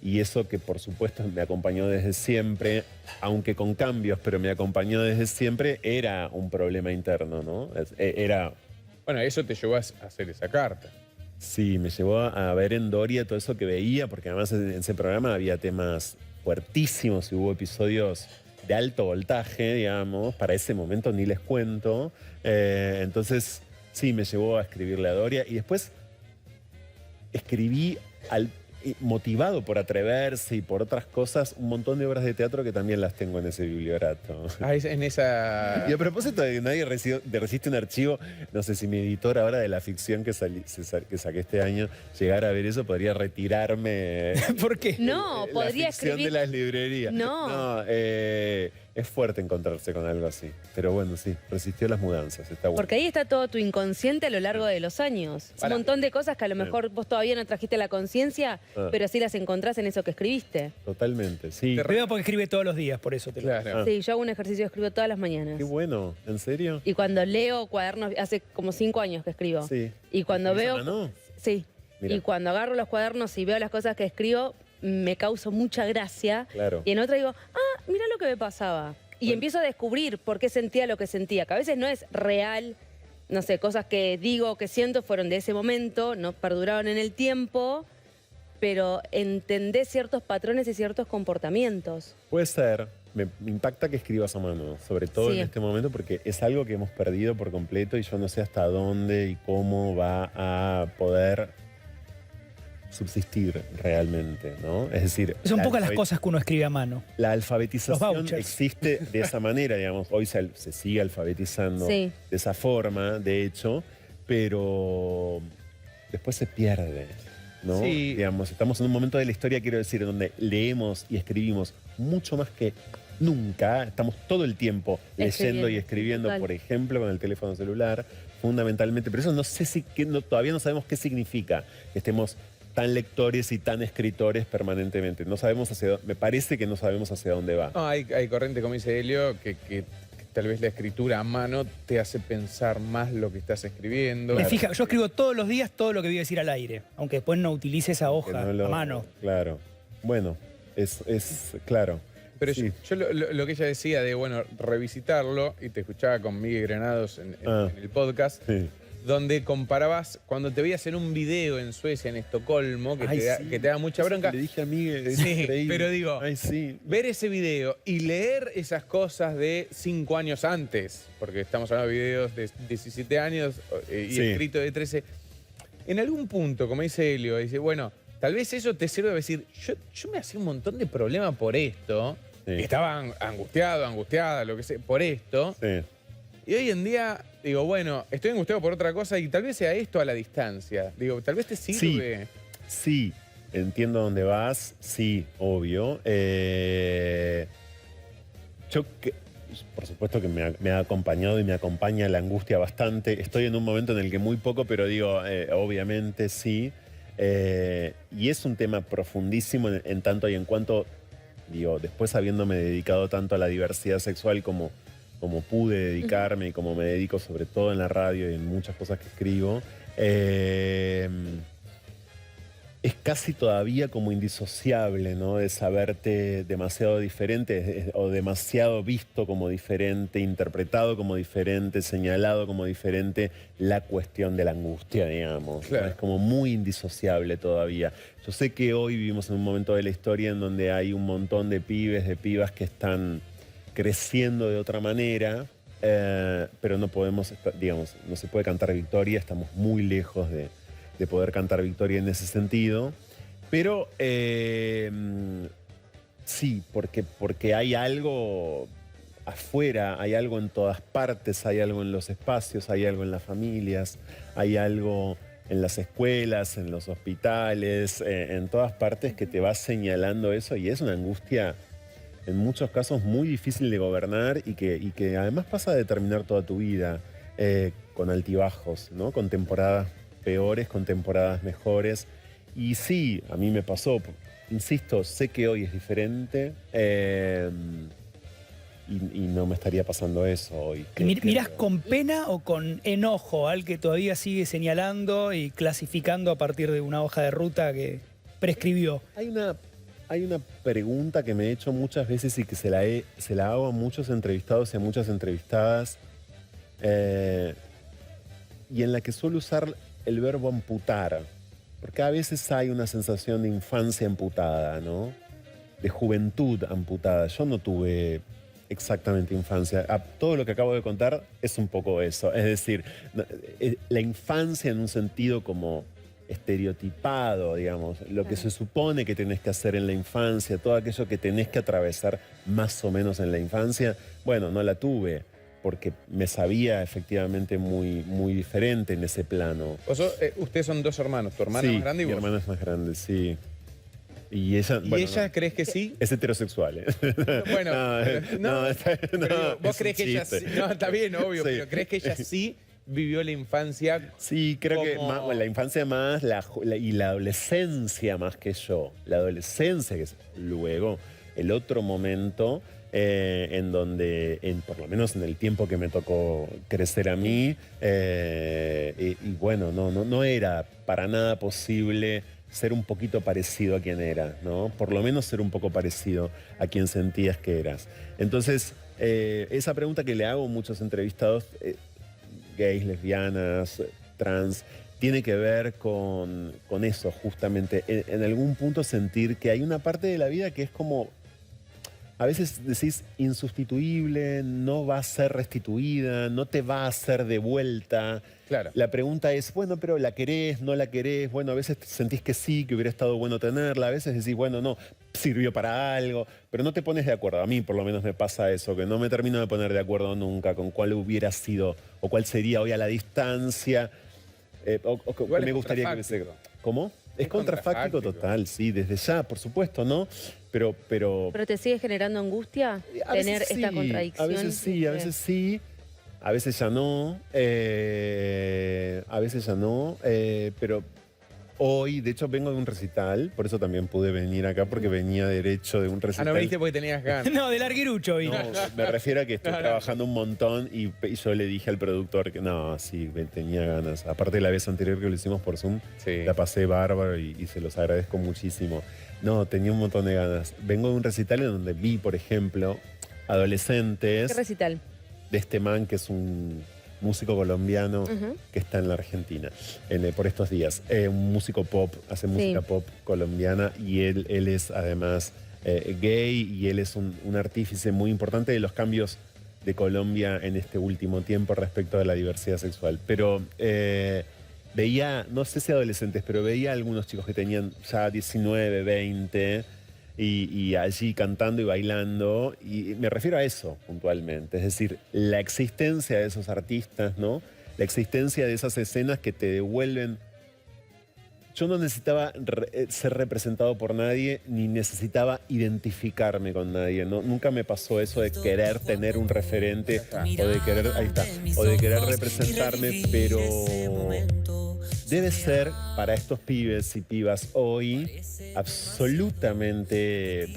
Y eso que por supuesto me acompañó desde siempre, aunque con cambios, pero me acompañó desde siempre, era un problema interno, ¿no? Era, Bueno, eso te llevó a hacer esa carta. sí, me llevó a ver en Doria todo eso que veía, porque además en ese programa había temas fuertísimos y hubo episodios de alto voltaje, digamos, para ese momento ni les cuento. Entonces, sí, me llevó a escribirle a Doria y después escribí motivado por Atreverse y por otras cosas, un montón de obras de teatro que también las tengo en ese bibliorato. Ah, en esa... Y a propósito de que nadie resiste un archivo, no sé si mi editor ahora de la ficción que saqué este año llegara a ver eso, podría retirarme ¿Por qué? No, la podría ficción escribir... de las librerías. No. Es fuerte encontrarse con algo así. Pero bueno, sí, resistió las mudanzas, está bueno. Porque ahí está todo tu inconsciente a lo largo de los años. Pará. Un montón de cosas que a lo mejor vos todavía no trajiste a la conciencia, Ah. pero sí las encontrás en eso que escribiste. Totalmente, sí. Te Veo porque escribe todos los días, por eso te lo Claro. Sí, yo hago un ejercicio, escribo todas las mañanas. Qué bueno, ¿en serio? Y cuando leo cuadernos, hace como 5 años que escribo. Sí. Y cuando ¿Escribís a veo... mano? Sí. Mira. Y cuando agarro los cuadernos y veo las cosas que escribo, me causa mucha gracia. Claro. Y en otra digo, mira lo que me pasaba. Y Bueno. empiezo a descubrir por qué sentía lo que sentía, que a veces no es real, no sé, cosas que digo, que siento, fueron de ese momento, no perduraron en el tiempo, pero entendés ciertos patrones y ciertos comportamientos. Puede ser. Me impacta que escribas a mano, sobre todo Sí. en este momento, porque es algo que hemos perdido por completo y yo no sé hasta dónde y cómo va a poder subsistir realmente, ¿no? Es decir... Son la pocas las alfabet- cosas que uno escribe a mano. La Los alfabetización vouchers. existe de esa manera, digamos. Hoy se sigue alfabetizando Sí. de esa forma, de hecho, pero después se pierde, ¿no? Sí. Digamos, estamos en un momento de la historia, quiero decir, en donde leemos y escribimos mucho más que nunca. Estamos todo el tiempo leyendo y escribiendo, total. por ejemplo, con el teléfono celular, fundamentalmente. Pero eso no sé si, todavía no sabemos qué significa que estemos tan lectores y tan escritores permanentemente. No sabemos me parece que no sabemos hacia dónde va. No, hay corriente, como dice Helio, que tal vez la escritura a mano te hace pensar más lo que estás escribiendo. Me fija, yo escribo todos los días todo lo que voy a decir al aire, aunque después no utilice esa Que hoja no lo- a mano. Claro. Bueno, es claro. Pero Sí. yo lo que ella decía de, bueno, revisitarlo, y te escuchaba con Miguel Granados en el podcast, Sí. donde comparabas cuando te veías en un video en Suecia, en Estocolmo, que, Ay, te, da, sí. que te da mucha bronca. Le dije a Miguel, es Sí, increíble. pero digo, Ay, sí. ver ese video y leer esas cosas de 5 años antes, porque estamos hablando de videos de 17 años y Sí. escrito de 13, en algún punto, como dice Helio, dice, bueno, tal vez eso te sirve a decir, yo me hacía un montón de problemas por esto, Sí. estaba angustiada, lo que sea, por esto, Sí. y hoy en día digo, bueno, estoy angustiado por otra cosa y tal vez sea esto a la distancia. Digo, tal vez te sirve. Sí, entiendo dónde vas, sí, obvio. por supuesto que me ha acompañado y me acompaña la angustia bastante. Estoy en un momento en el que muy poco, pero digo, obviamente sí. Y es un tema profundísimo en tanto y en cuanto, digo, después habiéndome dedicado tanto a la diversidad sexual como pude dedicarme y como me dedico sobre todo en la radio y en muchas cosas que escribo, es casi todavía como indisociable, ¿no? De saberte demasiado diferente o demasiado visto como diferente, interpretado como diferente, señalado como diferente, la cuestión de la angustia, digamos. Claro. ¿No? Es como muy indisociable todavía. Yo sé que hoy vivimos en un momento de la historia en donde hay un montón de pibes, de pibas que están creciendo de otra manera, pero no podemos, digamos, no se puede cantar victoria, estamos muy lejos de poder cantar victoria en ese sentido. Pero sí, porque hay algo afuera, hay algo en todas partes, hay algo en los espacios, hay algo en las familias, hay algo en las escuelas, en los hospitales, en todas partes que te va señalando eso, y es una angustia en muchos casos muy difícil de gobernar y que además pasa a determinar toda tu vida, con altibajos, ¿no? Con temporadas peores, con temporadas mejores. Y sí, a mí me pasó, insisto, sé que hoy es diferente, y no me estaría pasando eso hoy. ¿Y mirás con pena o con enojo al que todavía sigue señalando y clasificando a partir de una hoja de ruta que prescribió? Hay una pregunta que me he hecho muchas veces y que se la hago a muchos entrevistados y a muchas entrevistadas, y en la que suelo usar el verbo amputar, porque a veces hay una sensación de infancia amputada, ¿no? De juventud amputada. Yo no tuve exactamente infancia. Todo lo que acabo de contar es un poco eso. Es decir, la infancia en un sentido como estereotipado, digamos, lo que se supone que tenés que hacer en la infancia, todo aquello que tenés que atravesar más o menos en la infancia, bueno, no la tuve, porque me sabía efectivamente muy, muy diferente en ese plano. Ustedes son dos hermanos, tu hermana Sí, más grande y mi vos. hermana es más grande, sí. Y ella, ¿Y bueno, ella no, crees que sí? es heterosexual, ¿eh? Bueno, pero digo, ¿vos es crees un que ella sí? chiste. No, está bien, obvio, Sí. pero ¿crees que ella sí vivió la infancia? Sí, creo que como- la infancia más y la adolescencia más que yo. La adolescencia, que es luego el otro momento en donde, por lo menos en el tiempo que me tocó crecer a mí, y bueno, no era para nada posible ser un poquito parecido a quien era, ¿no? Por lo menos ser un poco parecido a quien sentías que eras. Entonces, esa pregunta que le hago a muchos entrevistados, gays, lesbianas, trans, tiene que ver con eso, justamente. En algún punto sentir que hay una parte de la vida que es como, a veces decís, insustituible, no va a ser restituida, no te va a hacer de vuelta. Claro. La pregunta es, bueno, pero ¿la querés, no la querés? Bueno, a veces sentís que sí, que hubiera estado bueno tenerla, a veces decís, bueno, no, sirvió para algo, pero no te pones de acuerdo. A mí por lo menos me pasa eso, que no me termino de poner de acuerdo nunca con cuál hubiera sido o cuál sería hoy a la distancia, o Igual me es gustaría que se... contrafáctico. ¿Cómo? Es contrafáctico contrafáctico. total, sí, desde ya, por supuesto, ¿no? Pero ¿Pero te sigue generando angustia a veces tener esta sí, contradicción? A veces sí, a veces sí. A veces ya no. A veces ya no. Pero hoy, de hecho, vengo de un recital. Por eso también pude venir acá, porque venía derecho de un Ah, recital. no viniste porque tenías ganas. No, del arguirucho vino. No, me refiero a que estoy trabajando un montón y yo le dije al productor que no, sí, tenía ganas. Aparte de la vez anterior que lo hicimos por Zoom, Sí. la pasé bárbaro y se los agradezco muchísimo. No, tenía un montón de ganas. Vengo de un recital en donde vi, por ejemplo, adolescentes ¿Qué recital? de este man que es un músico colombiano que está en la Argentina por estos días. Un músico pop, hace música pop colombiana y él es además gay y él es un artífice muy importante de los cambios de Colombia en este último tiempo respecto a la diversidad sexual. Pero veía, no sé si adolescentes, pero veía a algunos chicos que tenían ya 19, 20 y allí cantando y bailando, y me refiero a eso puntualmente, es decir, la existencia de esos artistas, ¿no? La existencia de esas escenas que te devuelven. yo no necesitaba ser representado por nadie, ni necesitaba identificarme con nadie. ¿No? Nunca me pasó eso de querer tener un referente o de querer, ahí está, o de querer representarme, pero debe ser para estos pibes y pibas hoy absolutamente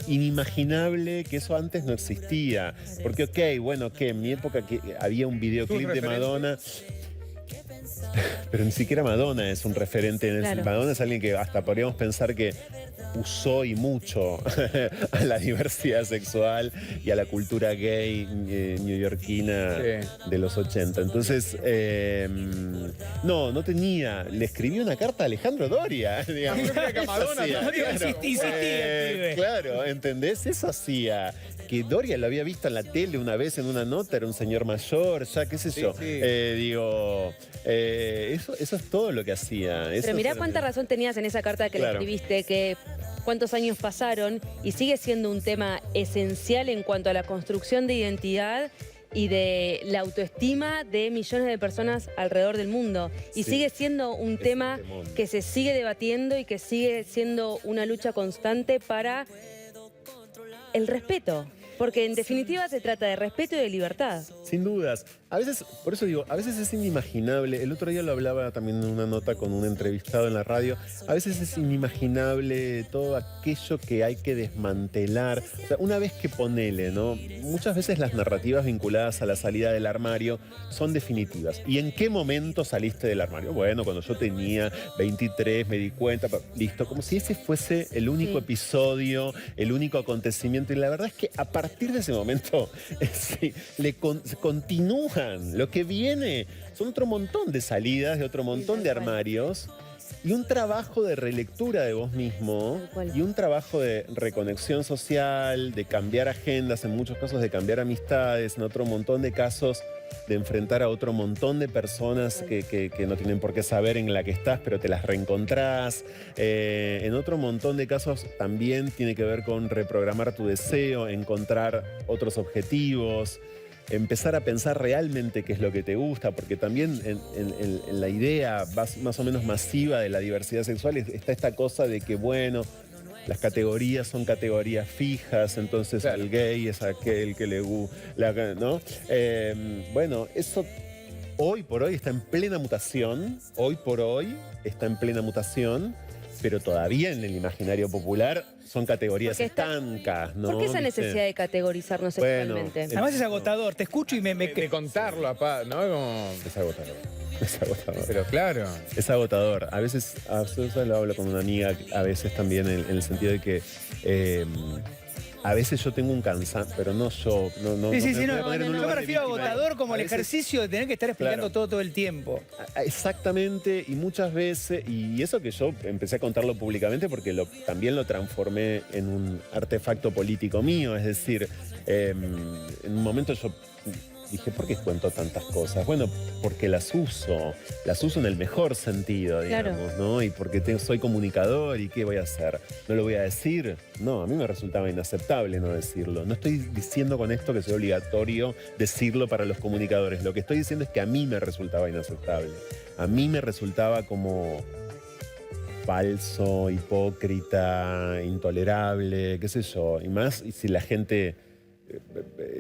inimaginable que eso antes no existía. Porque, ok, bueno, que en mi época que había un videoclip de Madonna, pero ni siquiera Madonna es un referente en el Claro. Madonna es alguien que hasta podríamos pensar que usó y mucho a la diversidad sexual y a la cultura gay neoyorquina Sí. de los 80. Entonces, no tenía. Le escribí una carta a Alejandro Doria. Digamos. Yo creía que Madonna Eso hacía, todavía insistía el pibe. claro, ¿entendés? Eso hacía. Que Doria lo había visto en la tele una vez en una nota, era un señor mayor, ya qué sé Sí, yo. sí. Eso es todo lo que hacía. Pero mirá cuánta razón tenías en esa carta que Claro. le escribiste, que cuántos años pasaron y sigue siendo un tema esencial en cuanto a la construcción de identidad y de la autoestima de millones de personas alrededor del mundo. Y Sí. sigue siendo un tema temón. que se sigue debatiendo y que sigue siendo una lucha constante para el respeto. Porque en definitiva se trata de respeto y de libertad. Sin dudas. A veces, por eso digo, a veces es inimaginable. El otro día lo hablaba también en una nota con un entrevistado en la radio. A veces es inimaginable todo aquello que hay que desmantelar. O sea, una vez que ponele, ¿no? Muchas veces las narrativas vinculadas a la salida del armario son definitivas. ¿Y en qué momento saliste del armario? Bueno, cuando yo tenía 23, me di cuenta, listo, como si ese fuese el único Sí. episodio, el único acontecimiento. Y la verdad es que a partir de ese momento sí, se continúan. Lo que viene son otro montón de salidas, de otro montón de tal cual. armarios y un trabajo de relectura de vos mismo Tal cual. y un trabajo de reconexión social, de cambiar agendas, en muchos casos de cambiar amistades, en otro montón de casos de enfrentar a otro montón de personas que no tienen por qué saber en la que estás, pero te las reencontrás. En otro montón de casos también tiene que ver con reprogramar tu deseo, encontrar otros objetivos, empezar a pensar realmente qué es lo que te gusta, porque también en la idea más o menos masiva de la diversidad sexual está esta cosa de que, bueno, las categorías son categorías fijas, entonces Claro. el gay es aquel que le gusta, ¿no? Bueno, eso hoy por hoy está en plena mutación, pero todavía en el imaginario popular son categorías Porque está- estancas, ¿no? ¿Por qué esa ¿Viste? necesidad de categorizarnos Bueno, sexualmente? Además es agotador, te escucho y me De contarlo, apá, ¿no? Como... Es agotador. Es agotador. Pero claro. Es agotador. A veces lo hablo con una amiga, a veces también en el sentido de que a veces yo tengo un cansancio, pero no yo. No, Sí, sí, me sí, voy a no, poner en un yo me lugar de refiero a víctima. agotador como A el veces- ejercicio de tener que estar explicando Claro. todo el tiempo. Exactamente, y muchas veces, y eso que yo empecé a contarlo públicamente porque también lo transformé en un artefacto político mío, es decir, en un momento yo dije, ¿por qué cuento tantas cosas? Bueno, porque las uso en el mejor sentido, Claro. digamos, ¿no? Y porque soy comunicador y ¿qué voy a hacer? ¿No lo voy a decir? No, a mí me resultaba inaceptable no decirlo. No estoy diciendo con esto que sea obligatorio decirlo para los comunicadores. Lo que estoy diciendo es que a mí me resultaba inaceptable. A mí me resultaba como falso, hipócrita, intolerable, qué sé yo. Y más y si la gente,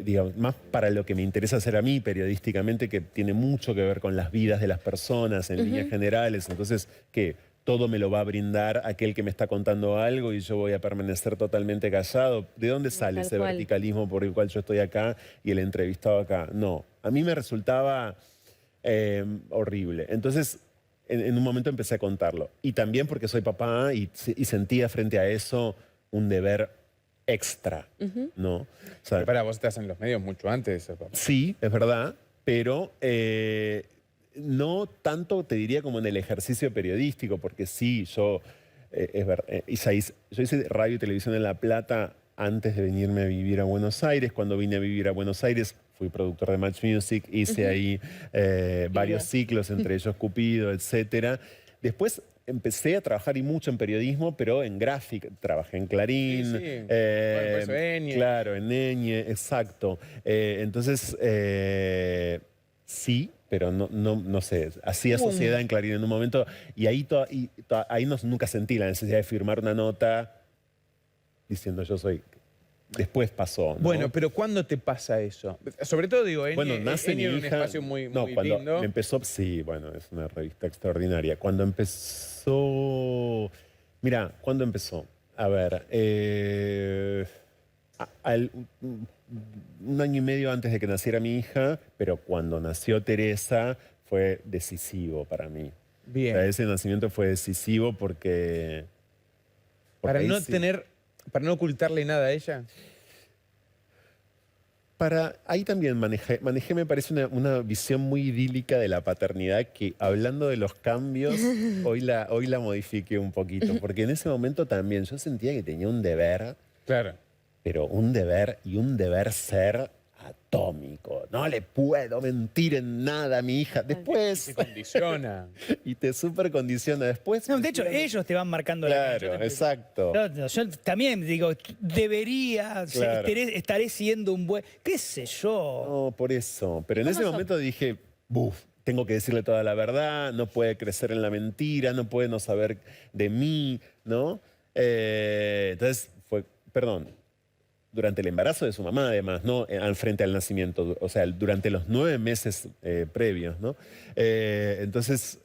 digamos, más para lo que me interesa hacer a mí periodísticamente, que tiene mucho que ver con las vidas de las personas en líneas generales. Entonces, ¿qué? Todo me lo va a brindar aquel que me está contando algo y yo voy a permanecer totalmente callado. ¿De dónde sale Tal ese cual. verticalismo por el cual yo estoy acá y el entrevistado acá? No, a mí me resultaba horrible. Entonces, en un momento empecé a contarlo. Y también porque soy papá y sentía frente a eso un deber extra, ¿no? O sea, Pero para vos estás en los medios mucho antes de eso, papá. sí, es verdad, pero no tanto te diría como en el ejercicio periodístico, porque sí, yo hice radio y televisión en La Plata antes de venirme a vivir a Buenos Aires. Cuando vine a vivir a Buenos Aires, fui productor de Match Music, hice ahí varios ciclos, entre ellos Cupido, etcétera. Después empecé a trabajar y mucho en periodismo, pero en gráfica. Trabajé en Clarín. Sí, sí. Bueno, por eso Eñe. Claro, en Eñe, exacto. Entonces, sí, pero no sé, hacía sociedad en Clarín en un momento y ahí, ahí nunca sentí la necesidad de firmar una nota diciendo yo soy... Después pasó, ¿no? Bueno, pero ¿cuándo te pasa eso? Sobre todo, digo, Bueno, nace mi en un hija... espacio muy, no, muy cuando lindo. empezó... Sí, bueno, es una revista extraordinaria. Cuando empezó... Mira, ¿cuándo empezó? A ver, un año y medio antes de que naciera mi hija, pero cuando nació Teresa fue decisivo para mí. Bien. O sea, ese nacimiento fue decisivo porque Para ahí no sí- para no ocultarle nada a ella. Ahí también manejé, me parece, una visión muy idílica de la paternidad que, hablando de los cambios, hoy la modifiqué un poquito, porque en ese momento también yo sentía que tenía un deber, Claro. pero un deber y un deber ser atómico. No le puedo mentir en nada a mi hija. Se Después, condiciona. y te súper condiciona después. No, de hecho, ellos te van marcando la cancha. Claro, exacto. Yo también digo, debería, Claro. estaré siendo un buen, qué sé yo. No, por eso. Pero en ¿Cómo ese sos? momento dije, buf, tengo que decirle toda la verdad, no puede crecer en la mentira, no puede no saber de mí, ¿no? Entonces fue, perdón, durante el embarazo de su mamá además, ¿no? Al frente al nacimiento, o sea, durante los 9 meses previos, ¿no? Entonces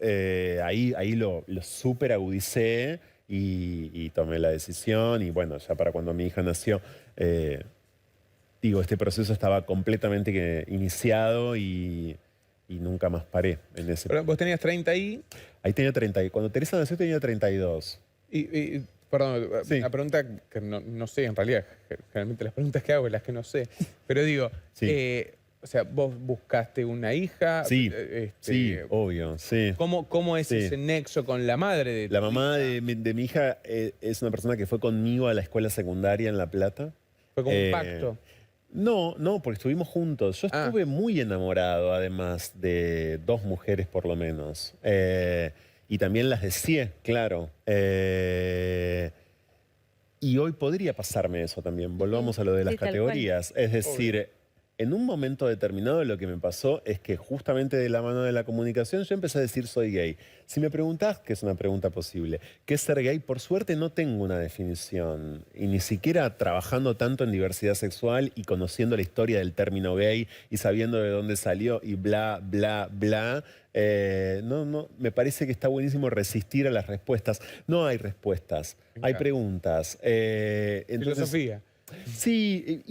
ahí lo súper agudicé y tomé la decisión y bueno, ya para cuando mi hija nació... Digo, este proceso estaba completamente iniciado y nunca más paré en ese. Pero vos tenías 30 y... Ahí tenía 30. Cuando Teresa nació tenía 32. Perdón, Sí. una pregunta que no sé, en realidad, generalmente las preguntas que hago es las que no sé. Pero digo, Sí. o sea, vos buscaste una hija. Sí, sí, obvio, sí. ¿Cómo es Sí. ese nexo con la madre de La tu mamá hija? de mi hija es una persona que fue conmigo a la escuela secundaria en La Plata. Fue como un Eh, pacto. No, porque estuvimos juntos. Yo estuve muy enamorado, además, de 2 mujeres por lo menos. Y también las deseé, claro. Y hoy podría pasarme eso también. Volvamos a lo de las Sí, tal categorías. Es decir, en un momento determinado lo que me pasó es que justamente de la mano de la comunicación yo empecé a decir soy gay. Si me preguntás, que es una pregunta posible, ¿qué es ser gay? Por suerte no tengo una definición. Y ni siquiera trabajando tanto en diversidad sexual y conociendo la historia del término gay y sabiendo de dónde salió y bla, bla, bla. No, me parece que está buenísimo resistir a las respuestas. No hay respuestas, hay Claro. preguntas. Entonces, Filosofía. sí,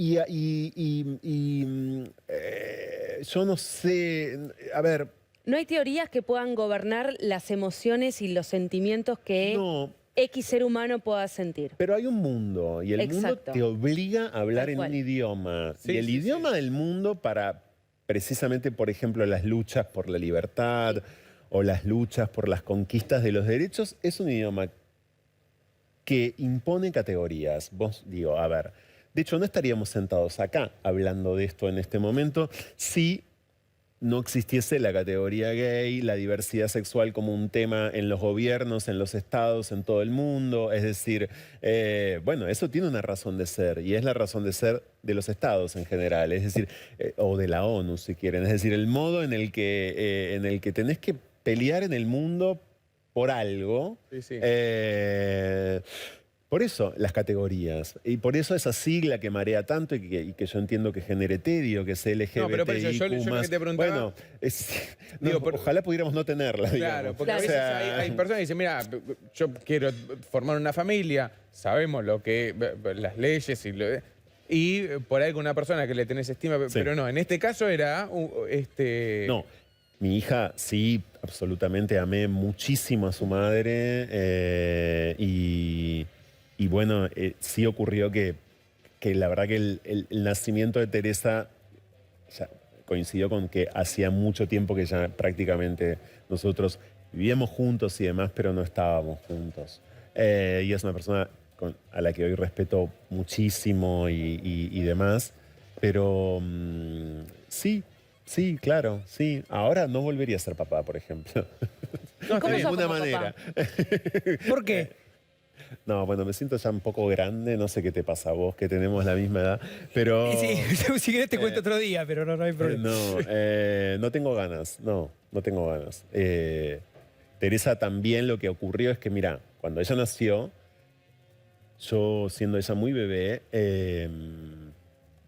yo no sé, a ver, No hay teorías que puedan gobernar las emociones y los sentimientos que no, X ser humano pueda sentir. pero hay un mundo y el mundo Exacto. te obliga a hablar Tal en cual. un idioma. Sí, y el sí, idioma del mundo para precisamente, por ejemplo, las luchas por la libertad o las luchas por las conquistas de los derechos, es un idioma que impone categorías. Vos, digo, a ver, de hecho no estaríamos sentados acá hablando de esto en este momento si no existiese la categoría gay, la diversidad sexual como un tema en los gobiernos, en los estados, en todo el mundo. Es decir, bueno, eso tiene una razón de ser y es la razón de ser de los estados en general, es decir, o de la ONU si quieren. Es decir, el modo en el que tenés que pelear en el mundo por algo. Sí, sí. Por eso las categorías. Y por eso esa sigla que marea tanto y que yo entiendo que genere tedio, que es LGBTIQ+. No, pero por eso yo lo que te preguntaba- Bueno, Digo, pero- ojalá pudiéramos no tenerla, Claro, digamos. porque a O veces sea, hay personas que dicen, mira, yo quiero formar una familia, sabemos lo que las leyes y por ahí con una persona que le tenés estima, Sí. pero no, en este caso era No, mi hija sí, absolutamente amé muchísimo a su madre y bueno, sí ocurrió que la verdad que el nacimiento de Teresa ya coincidió con que hacía mucho tiempo que ya prácticamente nosotros vivíamos juntos y demás, pero no estábamos juntos. Y es una persona a la que hoy respeto muchísimo y demás, pero sí, claro, sí. Ahora no volvería a ser papá, por ejemplo. No, ¿Cómo de sos ninguna como manera. ¿Por qué? No, bueno, me siento ya un poco grande, no sé qué te pasa a vos, que tenemos la misma edad, pero... Sí, si querés te cuento otro día, pero no hay problema. No tengo ganas, no tengo ganas. Teresa también lo que ocurrió es que, mira, cuando ella nació, yo siendo ella muy bebé,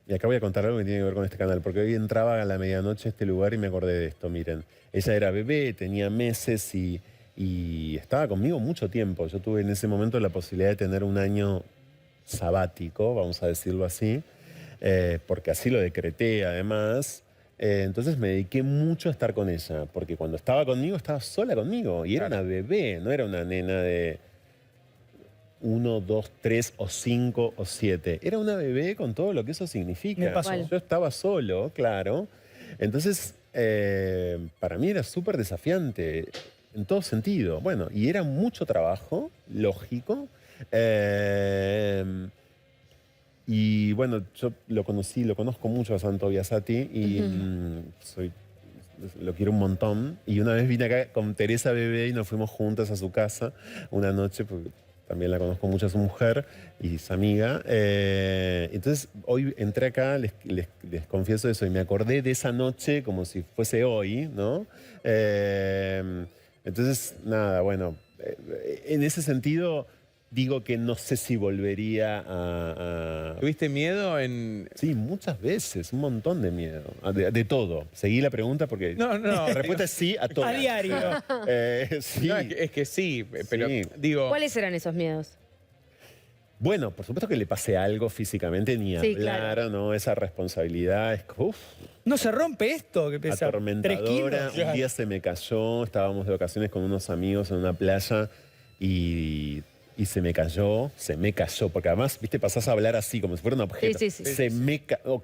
y acá voy a contar algo que tiene que ver con este canal, porque hoy entraba a la medianoche a este lugar y me acordé de esto, miren. Ella era bebé, tenía meses y estaba conmigo mucho tiempo. Yo tuve en ese momento la posibilidad de tener un año sabático, vamos a decirlo así, porque así lo decreté además. Entonces me dediqué mucho a estar con ella, porque cuando estaba conmigo, estaba sola conmigo. Y era una bebé, no era una nena de 1, 2, 3 o 5 o 7. Era una bebé con todo lo que eso significa. Me pasó. Yo estaba solo, claro. Entonces, para mí era súper desafiante en todo sentido. Bueno, y era mucho trabajo, lógico. Y bueno, yo lo conozco mucho a Santo Biasati y lo quiero un montón. Y una vez vine acá con Teresa bebé y nos fuimos juntas a su casa una noche, porque también la conozco mucho a su mujer y es amiga. Entonces, hoy entré acá, les confieso eso, y me acordé de esa noche como si fuese hoy, ¿no? Entonces, nada, bueno, en ese sentido... Digo que no sé si volvería a... ¿Tuviste miedo en...? Sí, muchas veces, un montón de miedo. De todo. Seguí la pregunta porque... No. La respuesta es sí a todo. A diario. Sí. No, es que sí, pero Sí. digo... ¿Cuáles eran esos miedos? Bueno, por supuesto que le pase algo físicamente, ni Sí, hablar, claro. ¿no? Esa responsabilidad es... No se rompe esto que pesa 3 atormentadora. kilos. Un día se me cayó, estábamos de vacaciones con unos amigos en una playa y se me cayó, porque además, viste, pasás a hablar así, como si fuera un objeto. Sí.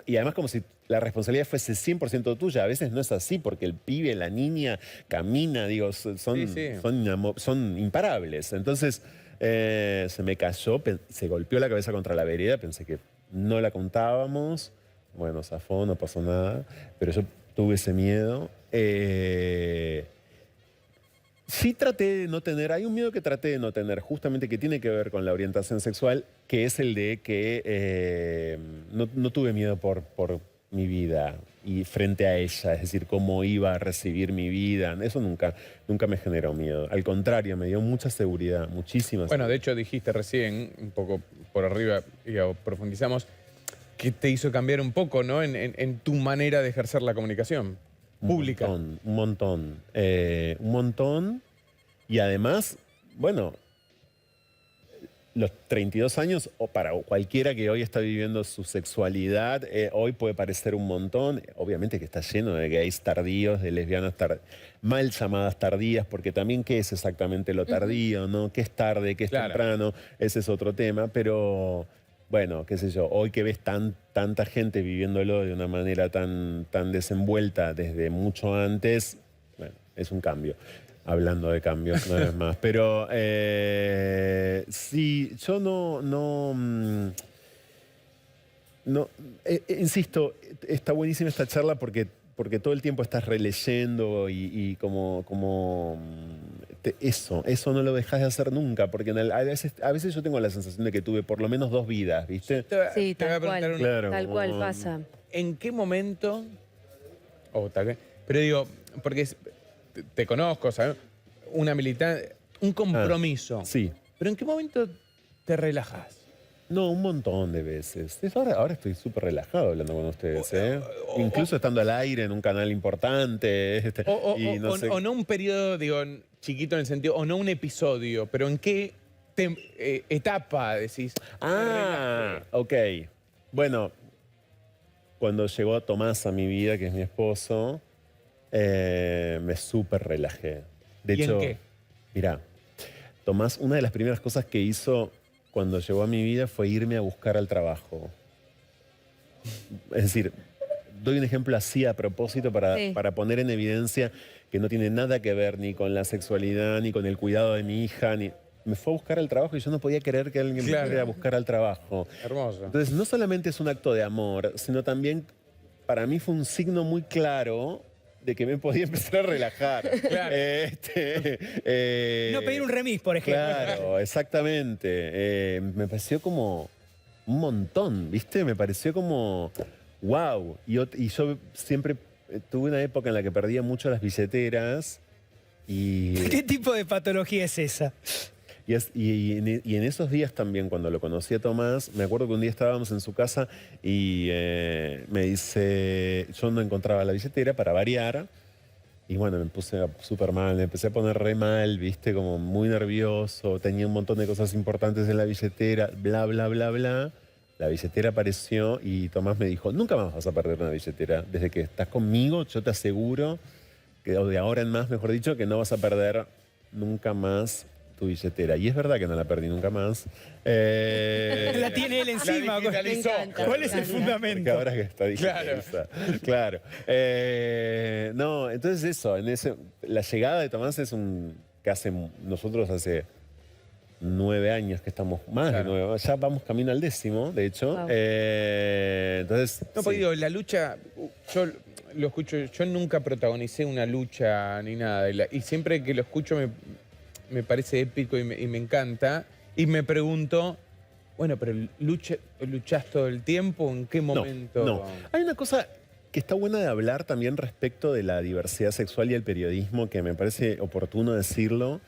Y además como si la responsabilidad fuese 100% tuya. A veces no es así, porque el pibe, la niña, camina, digo, son imparables. Entonces, se me cayó, se golpeó la cabeza contra la vereda, pensé que no la contábamos. Bueno, zafó, no pasó nada, pero yo tuve ese miedo. Sí traté de no tener, hay un miedo que traté de no tener, justamente que tiene que ver con la orientación sexual, que es el de que no tuve miedo por mi vida y frente a ella, es decir, cómo iba a recibir mi vida. Eso nunca me generó miedo. Al contrario, me dio mucha seguridad, muchísima Bueno, de seguridad. hecho dijiste recién, un poco por arriba, digamos, profundizamos, que te hizo cambiar un poco, ¿no? En tu manera de ejercer la comunicación pública. Un montón. Y además, bueno, los 32 años, o para cualquiera que hoy está viviendo su sexualidad, hoy puede parecer un montón. Obviamente que está lleno de gays tardíos, de lesbianas mal llamadas tardías, porque también qué es exactamente lo tardío, ¿no? ¿Qué es tarde, qué es Claro. temprano? Ese es otro tema, pero... Bueno, qué sé yo, hoy que ves tanta gente viviéndolo de una manera tan desenvuelta desde mucho antes, bueno, es un cambio. Hablando de cambios, una vez más. Pero sí, yo insisto, está buenísima esta charla porque todo el tiempo estás releyendo y eso no lo dejas de hacer nunca, porque a veces yo tengo la sensación de que tuve por lo menos 2 vidas, ¿viste? Sí, Te voy a tal cual. preguntar Claro, Tal cual como- pasa. ¿En qué momento? Pero digo, porque te conozco, ¿sabes? Una militante, un compromiso. Sí. Pero ¿en qué momento te relajas? No, un montón de veces. Ahora estoy súper relajado hablando con ustedes, ¿eh? Incluso estando al aire en un canal importante. Y no sé. O no un periodo, digo, chiquito en el sentido, o no un episodio, pero ¿en qué etapa decís? Ok. Bueno, cuando llegó Tomás a mi vida, que es mi esposo, me súper relajé. De ¿Y en hecho, qué? mirá, Tomás, una de las primeras cosas que hizo cuando llegó a mi vida fue irme a buscar al trabajo. Es decir, doy un ejemplo así a propósito Sí. para poner en evidencia que no tiene nada que ver ni con la sexualidad, ni con el cuidado de mi hija, ni... Me fue a buscar al trabajo y yo no podía creer que alguien Claro. me fuera a buscar al trabajo. Hermoso. Entonces, no solamente es un acto de amor, sino también para mí fue un signo muy claro de que me podía empezar a relajar. Claro. No pedir un remis, por ejemplo. Claro, exactamente. Me pareció como un montón, ¿viste? Me pareció como, wow. Y yo siempre tuve una época en la que perdía mucho las billeteras y... ¿Qué tipo de patología es esa? Y en esos días también, cuando lo conocí a Tomás, me acuerdo que un día estábamos en su casa y me dice, yo no encontraba la billetera para variar. Y bueno, me puse súper mal, me empecé a poner re mal, viste, como muy nervioso, tenía un montón de cosas importantes en la billetera, bla, bla, bla, bla. La billetera apareció y Tomás me dijo, nunca más vas a perder una billetera. Desde que estás conmigo, yo te aseguro, que, o de ahora en más, mejor dicho, que no vas a perder nunca más tu billetera. Y es verdad que no la perdí nunca más. La tiene él encima. La digitalizó. Me encanta. ¿Cuál es el Porque fundamento? ahora que está digitalizada. Claro. No, entonces eso, la llegada de Tomás es que nosotros hace 9 años que estamos, más Claro. de 9, ya vamos camino al 10º, de hecho. Wow. Entonces, No, sí. pues digo, la lucha, yo lo escucho, yo nunca protagonicé una lucha ni nada. Y siempre que lo escucho me parece épico y me encanta. Y me pregunto, bueno, pero ¿luchás todo el tiempo? ¿En qué momento? No. Hay una cosa que está buena de hablar también respecto de la diversidad sexual y el periodismo, que me parece oportuno decirlo,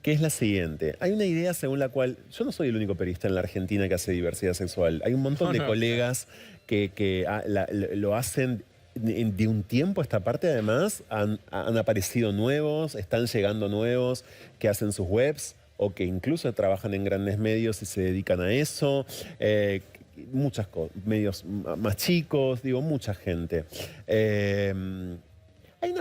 que es la siguiente. Hay una idea según la cual, yo no soy el único periodista en la Argentina que hace diversidad sexual. Hay un montón de colegas que lo hacen de un tiempo a esta parte. Además, han aparecido nuevos, están llegando nuevos, que hacen sus webs o que incluso trabajan en grandes medios y se dedican a eso. Muchas medios más chicos, digo, mucha gente. Hay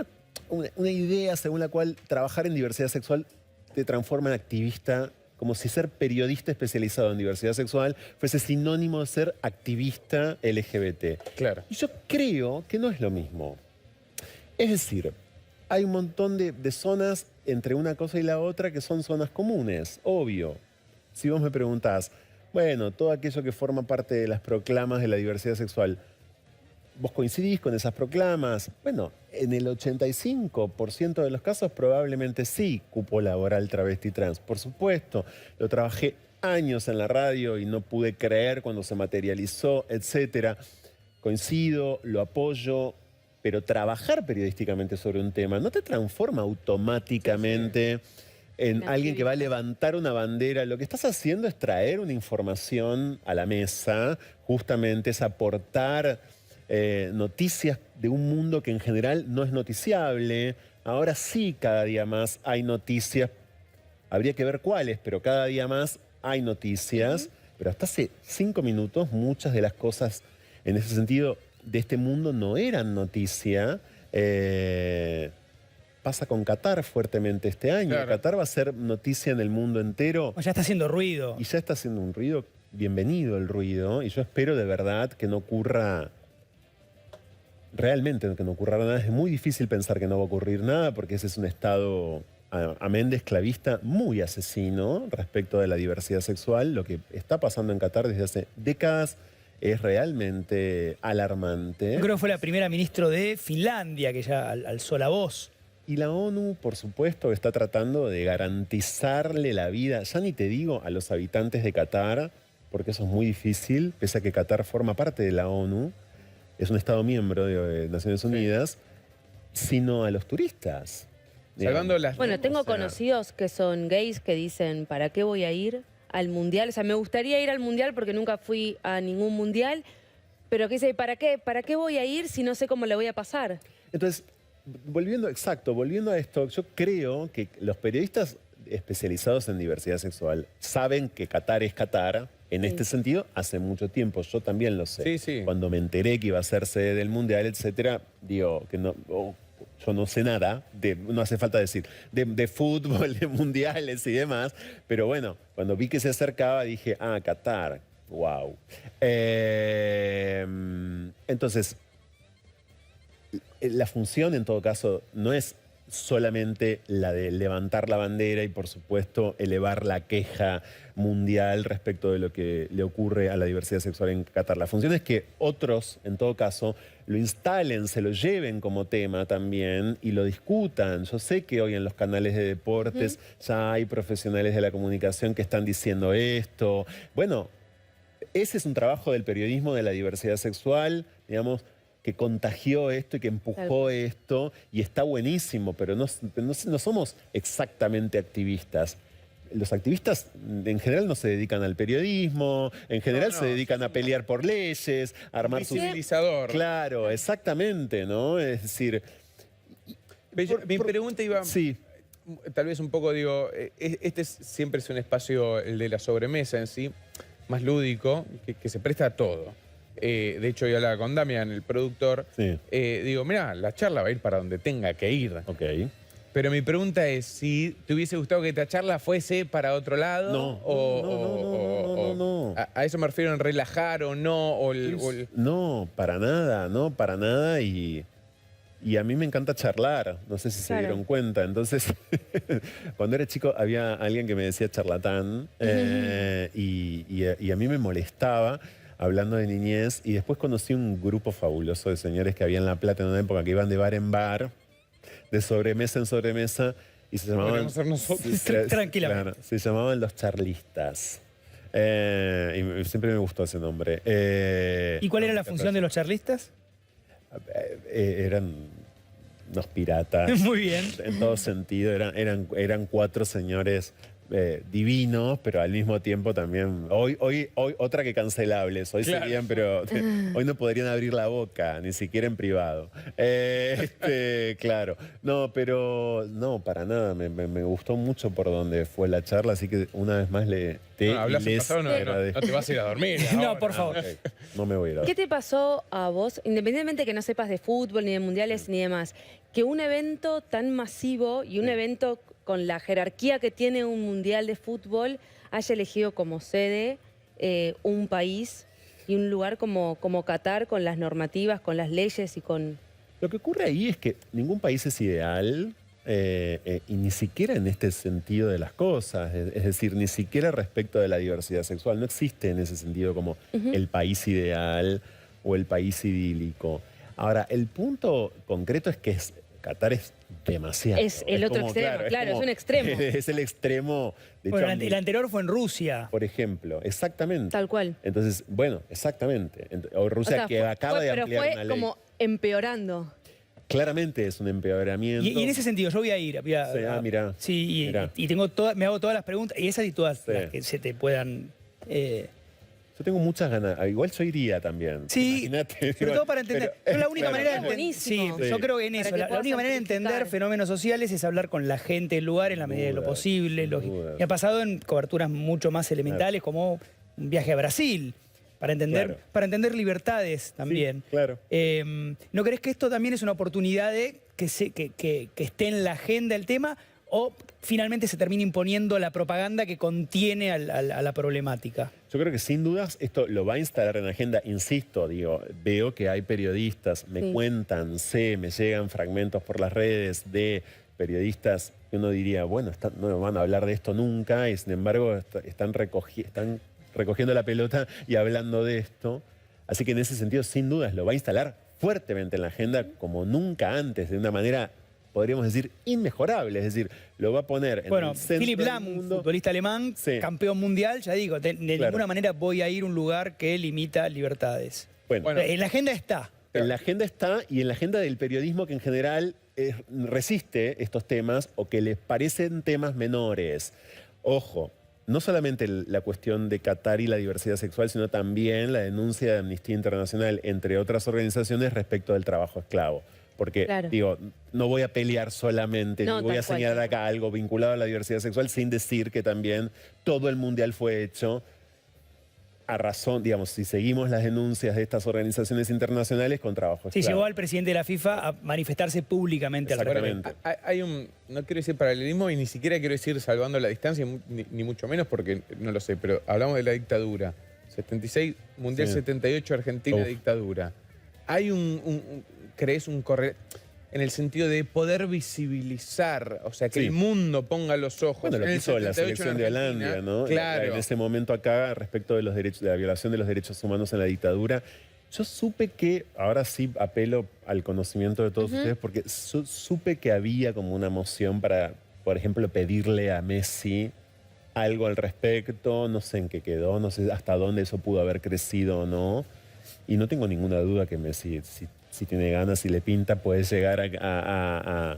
una idea según la cual trabajar en diversidad sexual te transforma en activista, como si ser periodista especializado en diversidad sexual fuese sinónimo de ser activista LGBT. Claro. Y yo creo que no es lo mismo. Es decir, hay un montón de zonas entre una cosa y la otra que son zonas comunes, obvio. Si vos me preguntás, bueno, todo aquello que forma parte de las proclamas de la diversidad sexual, ¿vos coincidís con esas proclamas? Bueno, en el 85% de los casos probablemente sí, cupo laboral travesti trans. Por supuesto, lo trabajé años en la radio y no pude creer cuando se materializó, etcétera. Coincido, lo apoyo, pero trabajar periodísticamente sobre un tema no te transforma automáticamente en alguien que va a levantar una bandera. Lo que estás haciendo es traer una información a la mesa, justamente es aportar noticias de un mundo que en general no es noticiable. Ahora sí, cada día más hay noticias. Habría que ver cuáles, pero cada día más hay noticias. Pero hasta hace 5 minutos muchas de las cosas en ese sentido de este mundo no eran noticia. Pasa con Qatar fuertemente este año. Claro. Qatar va a ser noticia en el mundo entero. O ya está haciendo ruido. Y ya está haciendo un ruido, bienvenido el ruido, y yo espero de verdad que no ocurra, realmente que no ocurra nada. Es muy difícil pensar que no va a ocurrir nada, porque ese es un estado, amén de esclavista, muy asesino respecto de la diversidad sexual. Lo que está pasando en Qatar desde hace décadas es realmente alarmante. Yo creo que fue la primera ministra de Finlandia que ya alzó la voz. Y la ONU, por supuesto, está tratando de garantizarle la vida, ya ni te digo a los habitantes de Qatar, porque eso es muy difícil, pese a que Qatar forma parte de la ONU, es un Estado miembro de Naciones Unidas, sino a los turistas. Salvando las... Bueno, tengo o sea, conocidos que son gays que dicen, ¿para qué voy a ir al mundial? O sea, me gustaría ir al mundial porque nunca fui a ningún mundial, pero que dicen, ¿para qué voy a ir si no sé cómo le voy a pasar? Entonces, volviendo a esto, yo creo que los periodistas especializados en diversidad sexual saben que Qatar es Qatar. En este sentido, hace mucho tiempo, yo también lo sé. Sí, sí. Cuando me enteré que iba a ser sede del Mundial, etcétera, digo que no, yo no sé nada, no hace falta decir, de fútbol, de mundiales y demás, pero bueno, cuando vi que se acercaba dije, Qatar, wow. Entonces, la función en todo caso no es solamente la de levantar la bandera y, por supuesto, elevar la queja mundial respecto de lo que le ocurre a la diversidad sexual en Qatar. La función es que otros, en todo caso, lo instalen, se lo lleven como tema también y lo discutan. Yo sé que hoy en los canales de deportes ya hay profesionales de la comunicación que están diciendo esto. Bueno, ese es un trabajo del periodismo de la diversidad sexual, digamos, que contagió esto y que empujó esto, y está buenísimo, pero no somos exactamente activistas. Los activistas en general no se dedican al periodismo, en general se dedican a pelear por leyes, a armar sus... Visibilizador. Claro, exactamente, ¿no? Es decir... Mi pregunta iba... Sí. Tal vez un poco, digo, siempre es un espacio, el de la sobremesa en sí, más lúdico, que se presta a todo. De hecho, yo hablaba con Damián, el productor. Sí. Digo, mirá, la charla va a ir para donde tenga que ir. Ok. Pero mi pregunta es, si te hubiese gustado que esta charla fuese para otro lado, No. A eso me refiero en relajar o no, No, para nada, y a mí me encanta charlar, no sé si se dieron cuenta. Entonces, cuando era chico había alguien que me decía charlatán, y a mí me molestaba hablando de niñez, y después conocí un grupo fabuloso de señores que había en La Plata en una época que iban de bar en bar, de sobremesa en sobremesa, y se llamaban... Podríamos ser nosotros. Tranquilamente. Claro, se llamaban los charlistas. Y siempre me gustó ese nombre. ¿Y cuál era la función de los charlistas? Eran unos piratas. Muy bien. En todo sentido. Eran cuatro señores divinos, pero al mismo tiempo también... Hoy otra que cancelables. Hoy Claro. serían, pero hoy no podrían abrir la boca, ni siquiera en privado. Claro. No, pero no, para nada. Me gustó mucho por donde fue la charla, así que una vez más Hablas en pasado, no te vas a ir a dormir. No, ahora. por favor. Ok, no me voy a ir a... ¿Qué te pasó a vos, independientemente que no sepas de fútbol, ni de mundiales, ni demás, que un evento tan masivo y un evento con la jerarquía que tiene un mundial de fútbol haya elegido como sede un país y un lugar como Qatar, con las normativas, con las leyes y con... Lo que ocurre ahí es que ningún país es ideal, y ni siquiera en este sentido de las cosas, es decir, ni siquiera respecto de la diversidad sexual. No existe en ese sentido como el país ideal o el país idílico. Ahora, el punto concreto es que Qatar es demasiado. Es el otro extremo, claro, es un extremo. Es el extremo. De Bueno, hecho, el anterior fue en Rusia. por ejemplo, exactamente. Tal cual. Entonces, bueno, exactamente. O Rusia, O sea, que acaba de pero ampliar fue una ley. como empeorando. Claramente es un empeoramiento. Y en ese sentido, yo voy a ir. Mirá. Sí, Mirá. y me hago todas las preguntas, y esas y todas Sí. las que se te puedan... Yo tengo muchas ganas. Igual yo iría también. Sí, Imagínate. sobre todo para entender. Pero la única manera de entender. buenísimo. Sí, yo creo que en Para eso. que La puedas única manera de entender amplificar. fenómenos sociales es hablar con la gente del lugar en la medida de lo duda, posible. sin duda. Me ha pasado en coberturas mucho más elementales, como un viaje a Brasil, para entender libertades también. Sí, claro. ¿No crees que esto también es una oportunidad de que esté en la agenda el tema, o finalmente se termina imponiendo la propaganda que contiene a la problemática? Yo creo que sin dudas esto lo va a instalar en la agenda. Insisto, veo que hay periodistas, me cuentan, me llegan fragmentos por las redes de periodistas que uno diría, bueno, no van a hablar de esto nunca, y sin embargo están recogiendo la pelota y hablando de esto. Así que en ese sentido, sin dudas, lo va a instalar fuertemente en la agenda como nunca antes, de una manera, podríamos decir, inmejorable. Es decir, lo va a poner en Bueno, el centro Philipp del Lahm, un mundo. futbolista alemán, Sí. campeón mundial, ya digo, de Claro. ninguna manera voy a ir a un lugar que limita libertades. Bueno, En la agenda está. en la agenda está, y en la agenda del periodismo, que en general resiste estos temas o que les parecen temas menores. Ojo, no solamente la cuestión de Qatar y la diversidad sexual, sino también la denuncia de Amnistía Internacional, entre otras organizaciones, respecto del trabajo esclavo. Porque, Claro. no voy a pelear solamente, No, ni voy a tal cual. señalar acá algo vinculado a la diversidad sexual, sin decir que también todo el mundial fue hecho a razón, si seguimos las denuncias de estas organizaciones internacionales, con trabajo Sí, esclavo. llevó al presidente de la FIFA a manifestarse públicamente al Exactamente. respecto. Hay no quiero decir paralelismo y ni siquiera quiero decir salvando la distancia, ni mucho menos porque no lo sé, pero hablamos de la dictadura. 76, Mundial Sí. 78, Argentina, Uf. dictadura. Hay ¿crees un correlato? en el sentido de poder visibilizar, o sea, que Sí. el mundo ponga los ojos. Bueno, lo En que el hizo la 78 selección de en Argentina, Holanda, ¿no? Claro. En ese momento acá, respecto de los derechos, de la violación de los derechos humanos en la dictadura, yo supe que, ahora sí apelo al conocimiento de todos ustedes, porque supe que había como una moción para, por ejemplo, pedirle a Messi algo al respecto, no sé en qué quedó, no sé hasta dónde eso pudo haber crecido o no. Y no tengo ninguna duda que Messi, si tiene ganas y le pinta, puede llegar a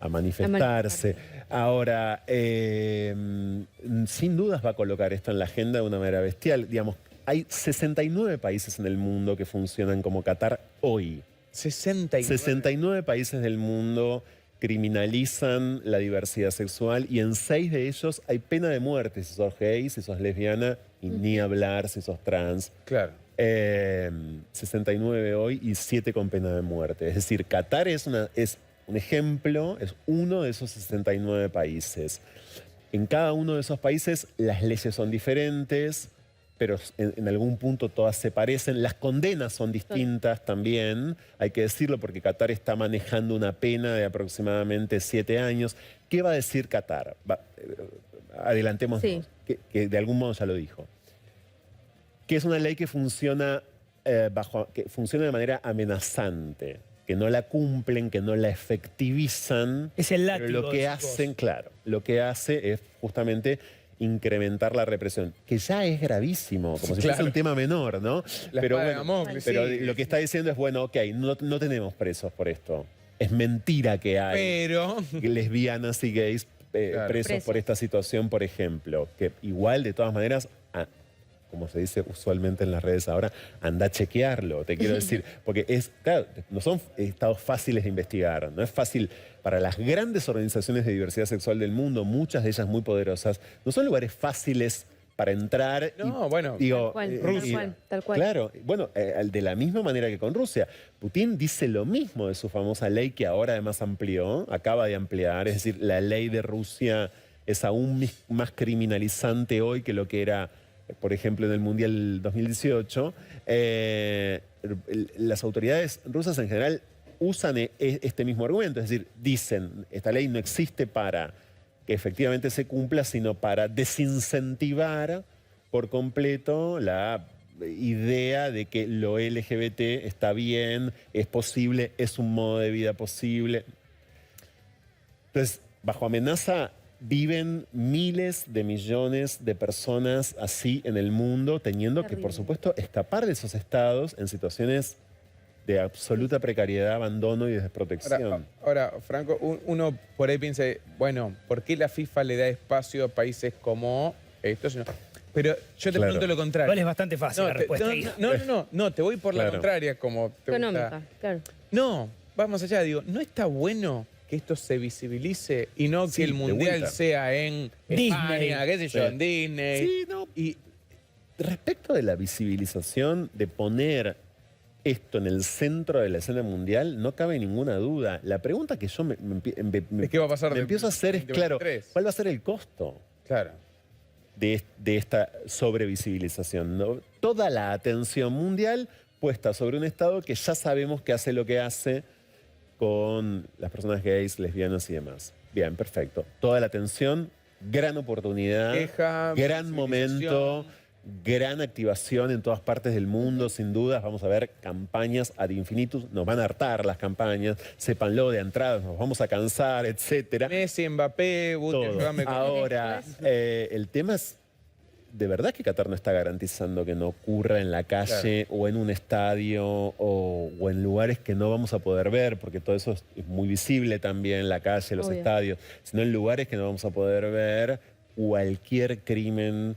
manifestarse. Ahora, sin dudas va a colocar esto en la agenda de una manera bestial. Digamos, hay 69 países en el mundo que funcionan como Qatar hoy. 69 países del mundo criminalizan la diversidad sexual y en 6 de ellos hay pena de muerte si sos gay, si sos lesbiana y ni hablar si sos trans. Claro. 69 hoy y 7 con pena de muerte. Es decir, Qatar es un ejemplo, es uno de esos 69 países. En cada uno de esos países las leyes son diferentes, pero en algún punto todas se parecen. Las condenas son distintas también, hay que decirlo, porque Qatar está manejando una pena de aproximadamente 7 años. ¿Qué va a decir Qatar? Adelantemos, Sí. que de algún modo ya lo dijo. Que es una ley que funciona, que funciona de manera amenazante, que no la cumplen, que no la efectivizan. Es el Pero látigo. lo que decís hacen, vos. claro, lo que hace es justamente incrementar la represión, que ya es gravísimo, como si fuese Claro. un tema menor, ¿no? La Pero, espada de bueno, Damocles, pero sí. lo que está diciendo es, bueno, ok, no tenemos presos por esto. Es mentira que hay Pero... lesbianas y gays Claro. presos por esta situación, por ejemplo. Que igual, de todas maneras, como se dice usualmente en las redes ahora, anda a chequearlo, te quiero decir. Porque claro, no son estados fáciles de investigar. No es fácil para las grandes organizaciones de diversidad sexual del mundo, muchas de ellas muy poderosas, no son lugares fáciles para entrar. No, bueno, digo, Tal cual, tal cual. Claro, bueno, de la misma manera que con Rusia. Putin dice lo mismo de su famosa ley que ahora además amplió, acaba de ampliar, es decir, la ley de Rusia es aún más criminalizante hoy que lo que era, por ejemplo, en el Mundial 2018. Las autoridades rusas en general usan este mismo argumento, es decir, dicen, esta ley no existe para que efectivamente se cumpla, sino para desincentivar por completo la idea de que lo LGBT está bien, es posible, es un modo de vida posible. Entonces, bajo amenaza viven miles de millones de personas así en el mundo, teniendo que, por Terrible. supuesto, escapar de esos estados en situaciones de absoluta precariedad, abandono y desprotección. Ahora, Franco, uno por ahí piensa, bueno, ¿por qué la FIFA le da espacio a países como estos? Pero yo te Claro. pregunto lo contrario. Igual es bastante fácil la respuesta. No, te voy por la Claro. contraria, como te gusta. Económica, claro. No, vamos allá, digo, ¿no está bueno que esto se visibilice y no Sí, que el de Mundial vuelta. sea en Disney. España, qué sé yo, Sí. en Disney? Sí, no. Y respecto de la visibilización, de poner esto en el centro de la escena mundial, no cabe ninguna duda. La pregunta que yo me ¿De qué va a pasar me del empiezo a hacer es, claro, 2023? ¿cuál va a ser el costo Claro. de esta sobrevisibilización? ¿No? Toda la atención mundial puesta sobre un Estado que ya sabemos que hace lo que hace con las personas gays, lesbianas y demás. Bien, perfecto. Toda la atención, gran oportunidad, Queja, gran momento, gran activación en todas partes del mundo, sin dudas. Vamos a ver campañas ad infinitum. Nos van a hartar las campañas, sépanlo de entrada, nos vamos a cansar, etcétera. Messi, Mbappé, Guti, Todo. ayúdame con- Ahora, el tema es, ¿de verdad que Qatar no está garantizando que no ocurra en la calle o en un estadio o en lugares que no vamos a poder ver? Porque todo eso es muy visible también, la calle, los Obvio. estadios, sino en lugares que no vamos a poder ver cualquier crimen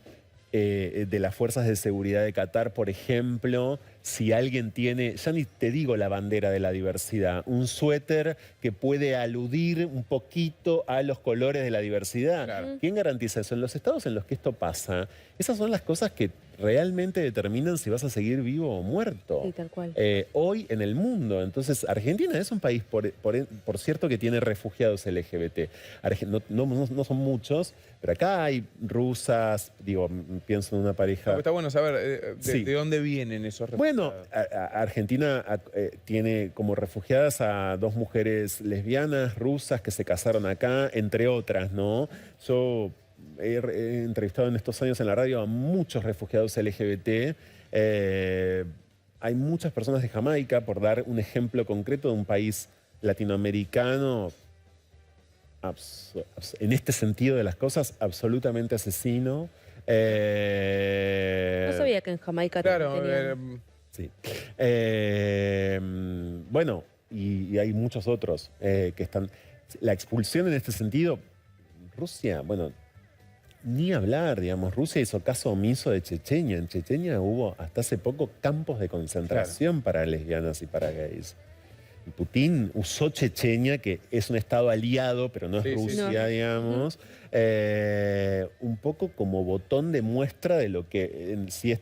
de las fuerzas de seguridad de Qatar, por ejemplo, si alguien tiene, ya ni te digo la bandera de la diversidad, un suéter que puede aludir un poquito a los colores de la diversidad. Claro. ¿Quién garantiza eso? En los estados en los que esto pasa, esas son las cosas que realmente determinan si vas a seguir vivo o muerto. Sí, tal cual. Hoy en el mundo. Entonces, Argentina es un país, por cierto, que tiene refugiados LGBT. No son muchos, pero acá hay rusas, digo, pienso en una pareja. Está bueno saber Sí. de dónde vienen esos refugiados. Bueno, Argentina tiene como refugiadas a 2 mujeres lesbianas rusas que se casaron acá, entre otras, ¿no? Yo he entrevistado en estos años en la radio a muchos refugiados LGBT. Hay muchas personas de Jamaica, por dar un ejemplo concreto de un país latinoamericano, en este sentido de las cosas, absolutamente asesino. No sabía que en Jamaica Claro, tenían... Sí. Bueno, y hay muchos otros que están... La expulsión en este sentido, Rusia, bueno, ni hablar, digamos, Rusia hizo caso omiso de Chechenia. En Chechenia hubo hasta hace poco campos de concentración para lesbianas y para gays. Y Putin usó Chechenia, que es un estado aliado, pero no es Sí, sí. Rusia, No. digamos, un poco como botón de muestra de lo que, si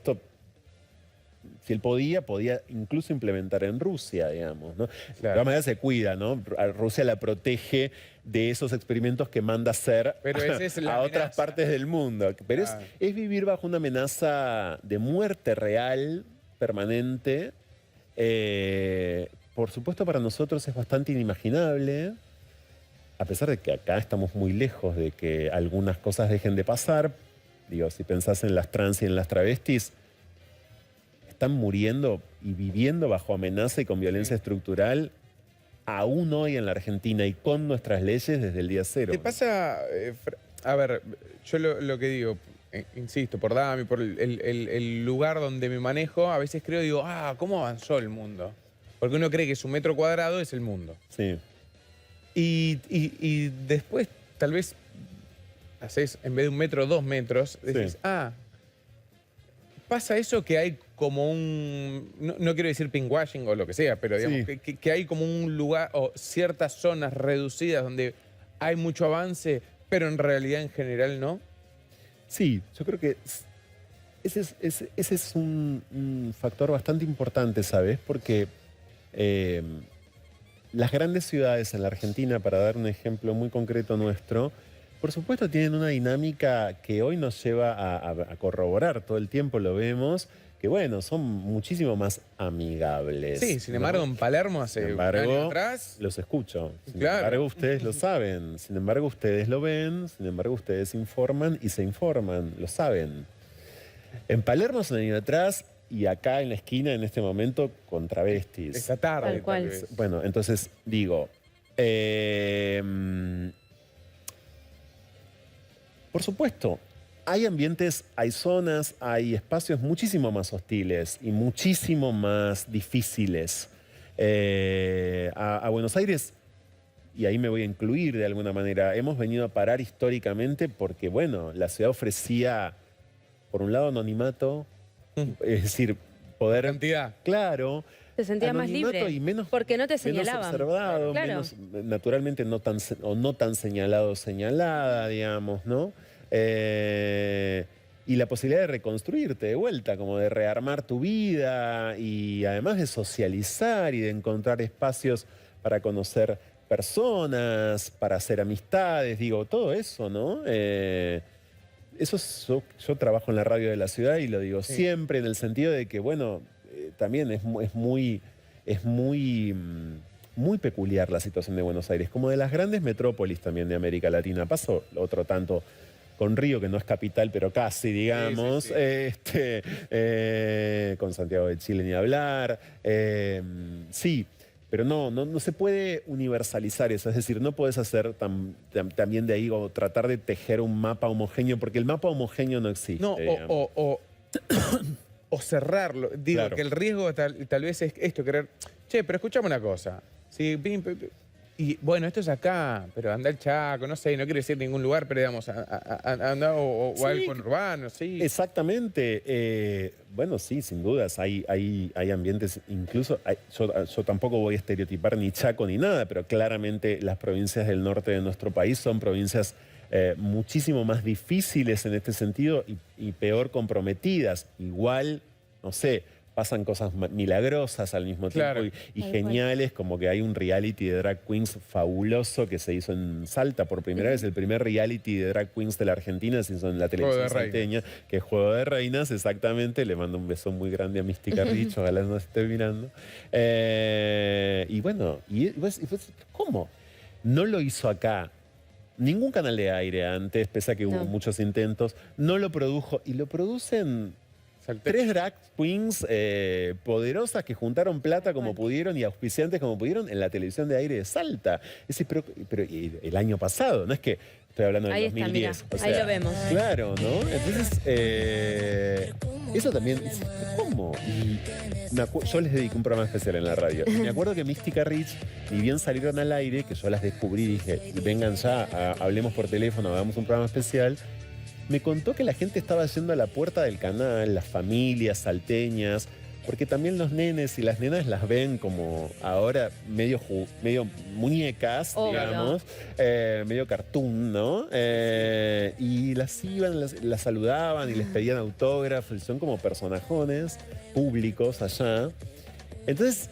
él podía incluso implementar en Rusia, digamos, ¿no? De todas maneras se cuida, ¿no? A Rusia la protege de esos experimentos que manda hacer Pero esa es la a otras amenaza. partes del mundo. Pero Claro. es vivir bajo una amenaza de muerte real, permanente. Por supuesto, para nosotros es bastante inimaginable, a pesar de que acá estamos muy lejos de que algunas cosas dejen de pasar. Digo, si pensás en las trans y en las travestis, están muriendo y viviendo bajo amenaza y con violencia estructural aún hoy en la Argentina y con nuestras leyes desde el día cero. ¿Te pasa, a ver, yo lo que digo, insisto, por Dami, por el lugar donde me manejo, a veces creo, digo, ¿cómo avanzó el mundo? Porque uno cree que su metro cuadrado es el mundo. Sí. Y después, tal vez, haces, en vez de 1 metro, 2 metros, decís, Sí. pasa eso que hay como un, no quiero decir pinkwashing o lo que sea, pero digamos Sí. que hay como un lugar o ciertas zonas reducidas donde hay mucho avance, pero en realidad en general no. Sí, yo creo que ese es un factor bastante importante, ¿sabes? Porque las grandes ciudades en la Argentina, para dar un ejemplo muy concreto nuestro, por supuesto tienen una dinámica que hoy nos lleva a corroborar, todo el tiempo lo vemos, que bueno, son muchísimo más amigables. Sí, sin ¿no? embargo, en Palermo hace Sin un año embargo, atrás. los escucho. Sin Claro. embargo, ustedes lo saben. Sin embargo, ustedes lo ven. Sin embargo, ustedes informan y se informan. Lo saben. En Palermo hace un año atrás y acá en la esquina en este momento con travestis. Esta tarde, Tal cual. vez. Bueno, entonces digo, por supuesto, hay ambientes, hay zonas, hay espacios muchísimo más hostiles y muchísimo más difíciles. A Buenos Aires, y ahí me voy a incluir de alguna manera, hemos venido a parar históricamente porque, bueno, la ciudad ofrecía, por un lado, anonimato, es decir, poder... Cantidad. Claro. Te sentías más anonimato libre. y menos, porque no te menos señalaban. observado, Claro. menos, naturalmente no tan señalado, señalada, digamos, ¿no? Y la posibilidad de reconstruirte de vuelta, como de rearmar tu vida y además de socializar y de encontrar espacios para conocer personas, para hacer amistades, digo, todo eso, ¿no? Yo trabajo en la radio de la ciudad y lo digo Sí. siempre en el sentido de que, bueno, también es muy peculiar la situación de Buenos Aires, como de las grandes metrópolis también de América Latina. Pasó otro tanto con Río, que no es capital, pero casi, digamos, Sí. con Santiago de Chile ni hablar. Sí, pero no se puede universalizar eso, es decir, no puedes hacer también de ahí o tratar de tejer un mapa homogéneo, porque el mapa homogéneo no existe. No, digamos. o cerrarlo. Digo, Claro. que el riesgo tal vez es esto, querer, che, pero escuchame una cosa. Sí, y bueno, esto es acá, pero anda el Chaco, no sé, no quiero decir ningún lugar, pero digamos, anda o Sí. algo urbano, sí. Exactamente. Bueno, sí, sin dudas. Hay ambientes, incluso, yo tampoco voy a estereotipar ni Chaco ni nada, pero claramente las provincias del norte de nuestro país son provincias muchísimo más difíciles en este sentido y peor comprometidas. Igual, no sé, pasan cosas milagrosas al mismo tiempo Claro. y Tal geniales, como que hay un reality de drag queens fabuloso que se hizo en Salta por primera vez, el primer reality de drag queens de la Argentina se hizo en la Juego televisión de Reinas. salteña, que es Juego de Reinas, exactamente. Le mando un beso muy grande a Mística Rich, ojalá nos esté mirando. Y bueno, ¿cómo? No lo hizo acá ningún canal de aire antes, pese a que hubo No. muchos intentos. No lo produjo y lo producen Salté. 3 drag queens poderosas que juntaron plata como Bueno. pudieron y auspiciantes como pudieron en la televisión de aire de Salta. Pero y el año pasado, no es que estoy hablando del Ahí está, 2010. mirá, ahí lo vemos. Claro, ¿no? Entonces, eso también, ¿cómo? Y yo les dediqué un programa especial en la radio. Y me acuerdo que Mística Rich, ni bien salieron al aire, que yo las descubrí y dije, vengan ya, hablemos por teléfono, hagamos un programa especial. Me contó que la gente estaba yendo a la puerta del canal, las familias salteñas, porque también los nenes y las nenas las ven como ahora medio muñecas, Obvio. digamos, medio cartoon, ¿no? Y las iban, las saludaban y les pedían autógrafos, y son como personajones públicos allá. Entonces,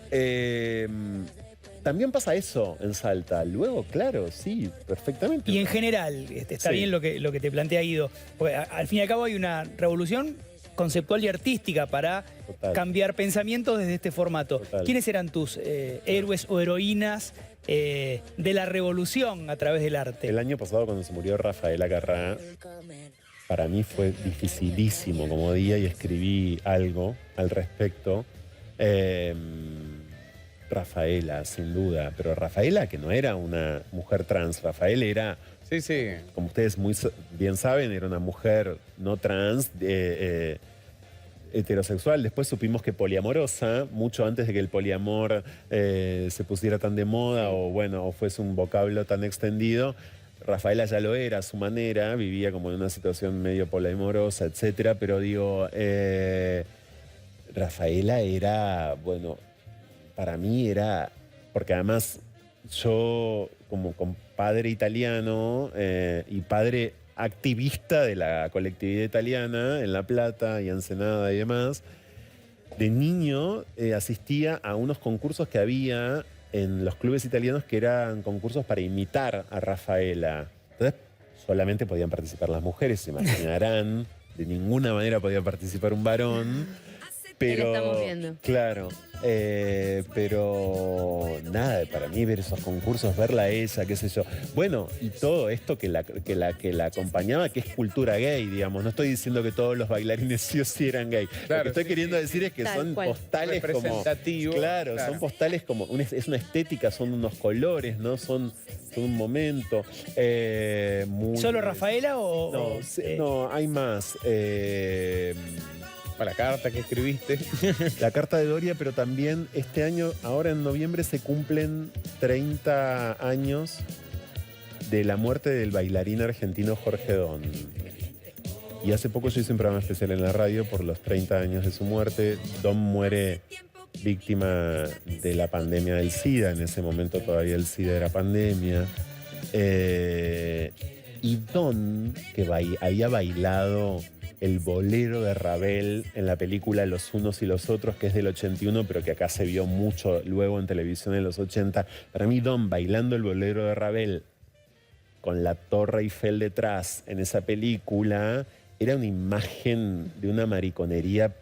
también pasa eso en Salta. Luego, claro, sí, perfectamente. Y en general, está Sí. bien lo que te plantea Guido, porque al fin y al cabo hay una revolución conceptual y artística para Total. cambiar pensamientos desde este formato. Total. ¿Quiénes eran tus héroes o heroínas de la revolución a través del arte? El año pasado, cuando se murió Rafaela Carrá, para mí fue dificilísimo como día y escribí algo al respecto. Rafaela, sin duda, pero Rafaela, que no era una mujer trans, Rafaela era, Sí, sí. como ustedes muy bien saben, era una mujer no trans, heterosexual. Después supimos que poliamorosa, mucho antes de que el poliamor se pusiera tan de moda o bueno, o fuese un vocablo tan extendido. Rafaela ya lo era a su manera, vivía como en una situación medio poliamorosa, etcétera, pero digo, Rafaela era, bueno, para mí era, porque además yo como padre italiano y padre activista de la colectividad italiana en La Plata y Ensenada y demás, de niño asistía a unos concursos que había en los clubes italianos que eran concursos para imitar a Rafaela. Entonces solamente podían participar las mujeres, se imaginarán, de ninguna manera podía participar un varón. Pero, Ahí la estamos viendo. claro, pero nada, para mí ver esos concursos, verla a ella, qué sé yo. Bueno, y todo esto que la acompañaba, que es cultura gay, digamos. No estoy diciendo que todos los bailarines sí o sí eran gay. Lo Claro, que estoy sí, queriendo sí. decir es que Tal son cual. postales como... Representativo, Claro, claro. son postales como... es una estética, son unos colores, ¿no? Son un momento muy... ¿Solo Rafaela o...? No, no, hay más. Para la carta que escribiste. La carta de Doria, pero también este año, ahora en noviembre, se cumplen 30 años de la muerte del bailarín argentino Jorge Don. Y hace poco yo hice un programa especial en la radio por los 30 años de su muerte. Don muere víctima de la pandemia del SIDA. En ese momento todavía el SIDA era pandemia. Y Don, que había bailado el bolero de Ravel en la película Los Unos y los Otros, que es del 81, pero que acá se vio mucho luego en televisión en los 80. Para mí, Don bailando el bolero de Ravel con la Torre Eiffel detrás en esa película era una imagen de una mariconería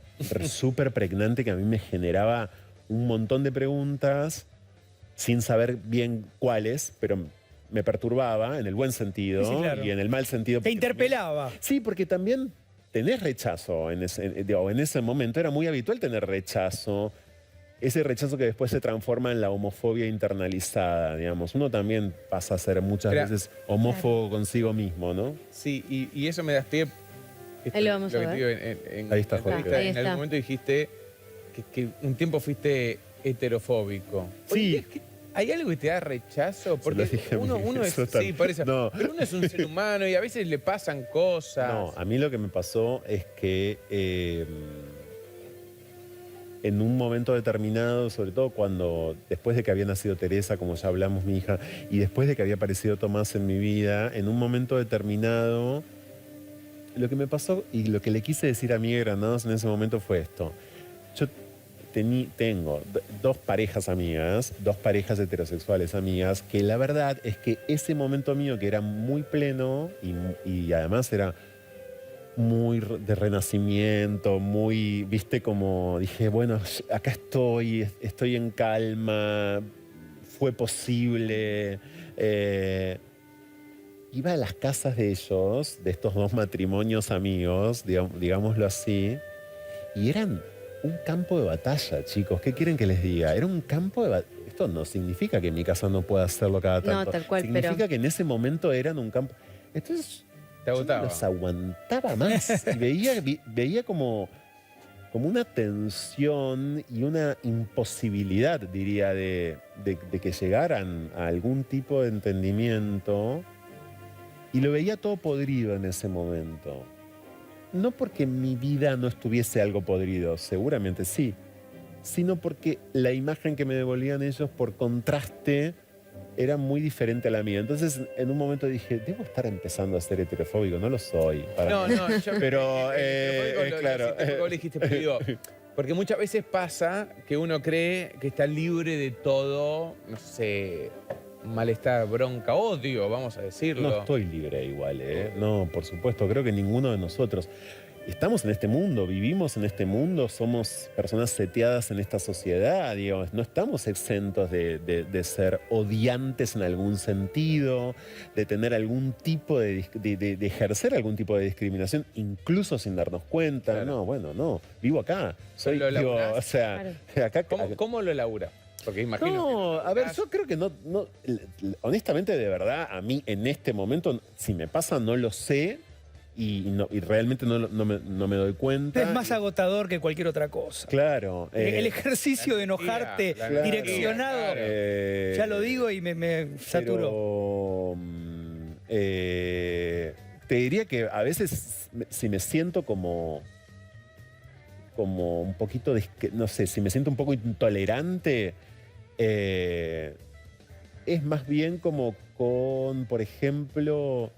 súper pregnante que a mí me generaba un montón de preguntas sin saber bien cuáles, pero me perturbaba en el buen sentido Sí, claro. y en el mal sentido. Te porque también- interpelaba. Sí, porque también tenés rechazo. En ese momento era muy habitual tener rechazo. Ese rechazo que después se transforma en la homofobia internalizada, digamos. Uno también pasa a ser muchas Era- veces homófobo consigo mismo, ¿no? Sí, y eso me das pie. Ahí lo vamos a que ver. te digo en Ahí está, la Jorge. entrevista. Ahí En está. algún momento dijiste que un tiempo fuiste heterofóbico. Sí. Oye, ¿hay algo que te da rechazo? Porque lo dije a mí, uno es. eso Sí, por eso. no. Pero uno es un ser humano y a veces le pasan cosas. No, a mí lo que me pasó es que en un momento determinado, sobre todo cuando después de que había nacido Teresa, como ya hablamos, mi hija, y después de que había aparecido Tomás en mi vida, en un momento determinado, lo que me pasó y lo que le quise decir a Miguel Granados en ese momento fue esto. Yo tengo dos parejas amigas, dos parejas heterosexuales amigas, que la verdad es que ese momento mío que era muy pleno y además era muy de renacimiento, muy, viste, como dije, bueno, acá estoy en calma, fue posible. Iba a las casas de ellos, de estos dos matrimonios amigos, digámoslo así, y eran un campo de batalla, chicos. ¿Qué quieren que les diga? Era un campo de batalla. Esto no significa que en mi casa no pueda hacerlo cada tanto. No, tal cual, significa pero... que en ese momento eran un campo... Entonces, Te yo no agotaba. los aguantaba más. Y veía como una tensión y una imposibilidad, diría, de que llegaran a algún tipo de entendimiento. Y lo veía todo podrido en ese momento. No porque en mi vida no estuviese algo podrido, seguramente sí, sino porque la imagen que me devolvían ellos por contraste era muy diferente a la mía. Entonces, en un momento dije, debo estar empezando a ser heterofóbico. No lo soy. No, yo... Pero, claro. claro. Vos le dijiste, pero digo, porque muchas veces pasa que uno cree que está libre de todo, no sé, malestar, bronca, odio, vamos a decirlo. No estoy libre igual, ¿eh? No, por supuesto, creo que ninguno de nosotros. Estamos en este mundo, vivimos en este mundo, somos personas seteadas en esta sociedad, digamos, no estamos exentos de ser odiantes en algún sentido, de tener algún tipo de ejercer algún tipo de discriminación, incluso sin darnos cuenta. Claro. No, bueno, no, vivo acá. Soy, ¿Lo digo, laburás? o sea, acá... ¿Cómo lo labura? Porque imagino No, que a ver, yo creo que no, honestamente, de verdad, a mí en este momento, si me pasa, no lo sé y realmente no me doy cuenta. Es más agotador que cualquier otra cosa. Claro. El ejercicio de enojarte la energía, direccionado, claro. ya lo digo y me saturó. Te diría que a veces, si me siento como un poquito, no sé, si me siento un poco intolerante, es más bien como con, por ejemplo,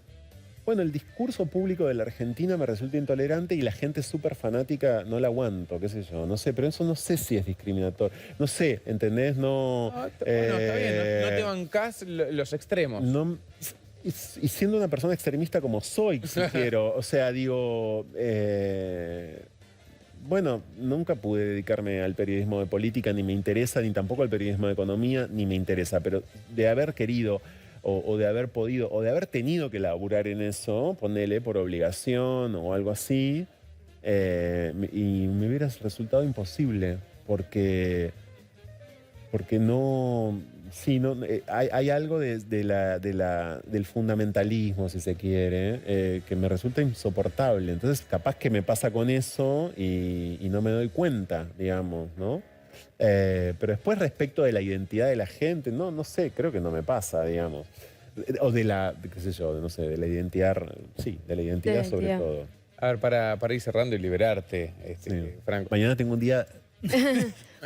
bueno, el discurso público de la Argentina me resulta intolerante y la gente súper fanática no la aguanto, qué sé yo, no sé, pero eso no sé si es discriminatorio. No sé, ¿entendés? No, Bueno, está bien, no te bancás los extremos. no, y siendo una persona extremista como soy, si quiero, o sea, digo, bueno, nunca pude dedicarme al periodismo de política, ni me interesa, ni tampoco al periodismo de economía, ni me interesa, pero de haber querido o de haber podido o de haber tenido que laburar en eso, ponele por obligación o algo así, y me hubiera resultado imposible, porque no... Sí, no, hay algo del fundamentalismo, si se quiere, que me resulta insoportable. Entonces, capaz que me pasa con eso y no me doy cuenta, digamos, ¿no? Pero después, respecto de la identidad de la gente, no sé, creo que no me pasa, digamos. O qué sé yo, no sé, de la identidad, sí, de la identidad sobre todo. A ver, para ir cerrando y liberarte, Sí. Franco. Mañana tengo un día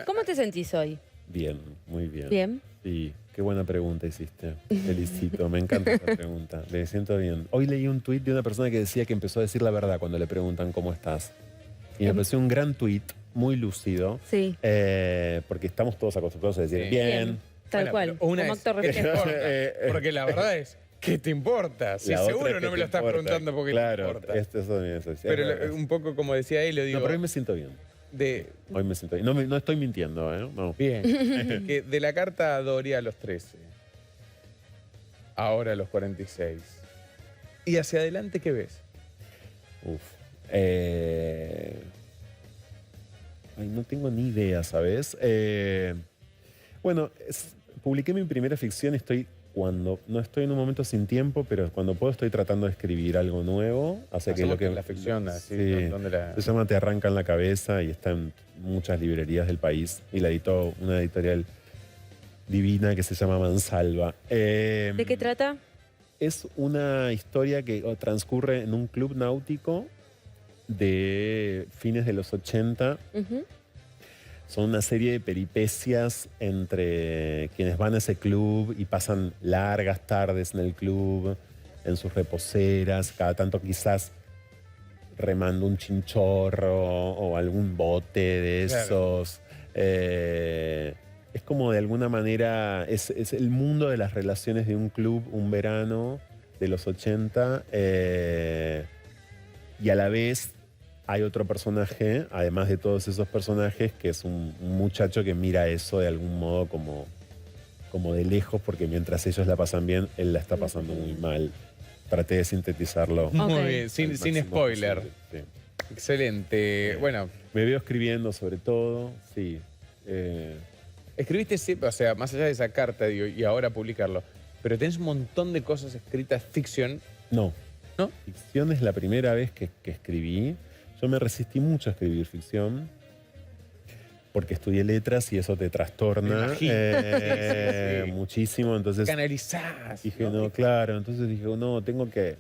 ¿Cómo te sentís hoy? bien, muy bien. Bien. Sí, qué buena pregunta hiciste. Felicito, me encanta esa pregunta. Me siento bien. Hoy leí un tuit de una persona que decía que empezó a decir la verdad cuando le preguntan cómo estás. Y me pareció un gran tuit, muy lúcido, Sí. porque estamos todos acostumbrados a decir Sí. bien. Tal Bueno, cual. pero una Como es, actor ¿qué te reflejo. importa? Porque la verdad es, ¿qué te importa? Si La otra seguro es que no me te lo estás importa. preguntando porque claro, te importa. Eso es Pero verdad. un poco como decía él, lo digo, No, pero hoy me siento bien. Hoy me siento bien. No estoy mintiendo, ¿eh? No. bien, que de la carta a Doria a los 13, ahora a los 46, y hacia adelante, ¿qué ves? Uf. Ay, no tengo ni idea, ¿sabes? Bueno, publiqué mi primera ficción, no estoy en un momento sin tiempo, pero cuando puedo estoy tratando de escribir algo nuevo. Hace que Hacemos lo que la ficción, así, sí, ¿dónde la...? se llama Te arranca en la cabeza y está en muchas librerías del país y la editó una editorial divina que se llama Mansalva. ¿De qué trata? Es una historia que transcurre en un club náutico de fines de los 80. Ujú. Son una serie de peripecias entre quienes van a ese club y pasan largas tardes en el club, en sus reposeras, cada tanto quizás remando un chinchorro o algún bote de Claro. esos, Es como de alguna manera, es el mundo de las relaciones de un club, un verano de los 80, y a la vez hay otro personaje, además de todos esos personajes, que es un muchacho que mira eso de algún modo como de lejos, porque mientras ellos la pasan bien, él la está pasando muy mal. Traté de sintetizarlo. Muy Ok. bien, sin al máximo spoiler. posible, sí. Excelente. Bueno, Me veo escribiendo sobre todo, sí. escribiste siempre, o sea, más allá de esa carta, digo, y ahora publicarlo, pero tenés un montón de cosas escritas ficción, No. ¿no? Ficción es la primera vez que escribí. Yo me resistí mucho a escribir ficción porque estudié letras y eso te trastorna Me imagino. Sí, sí. muchísimo. Entonces Canalizás. dije, no, claro. Entonces dije, no, tengo que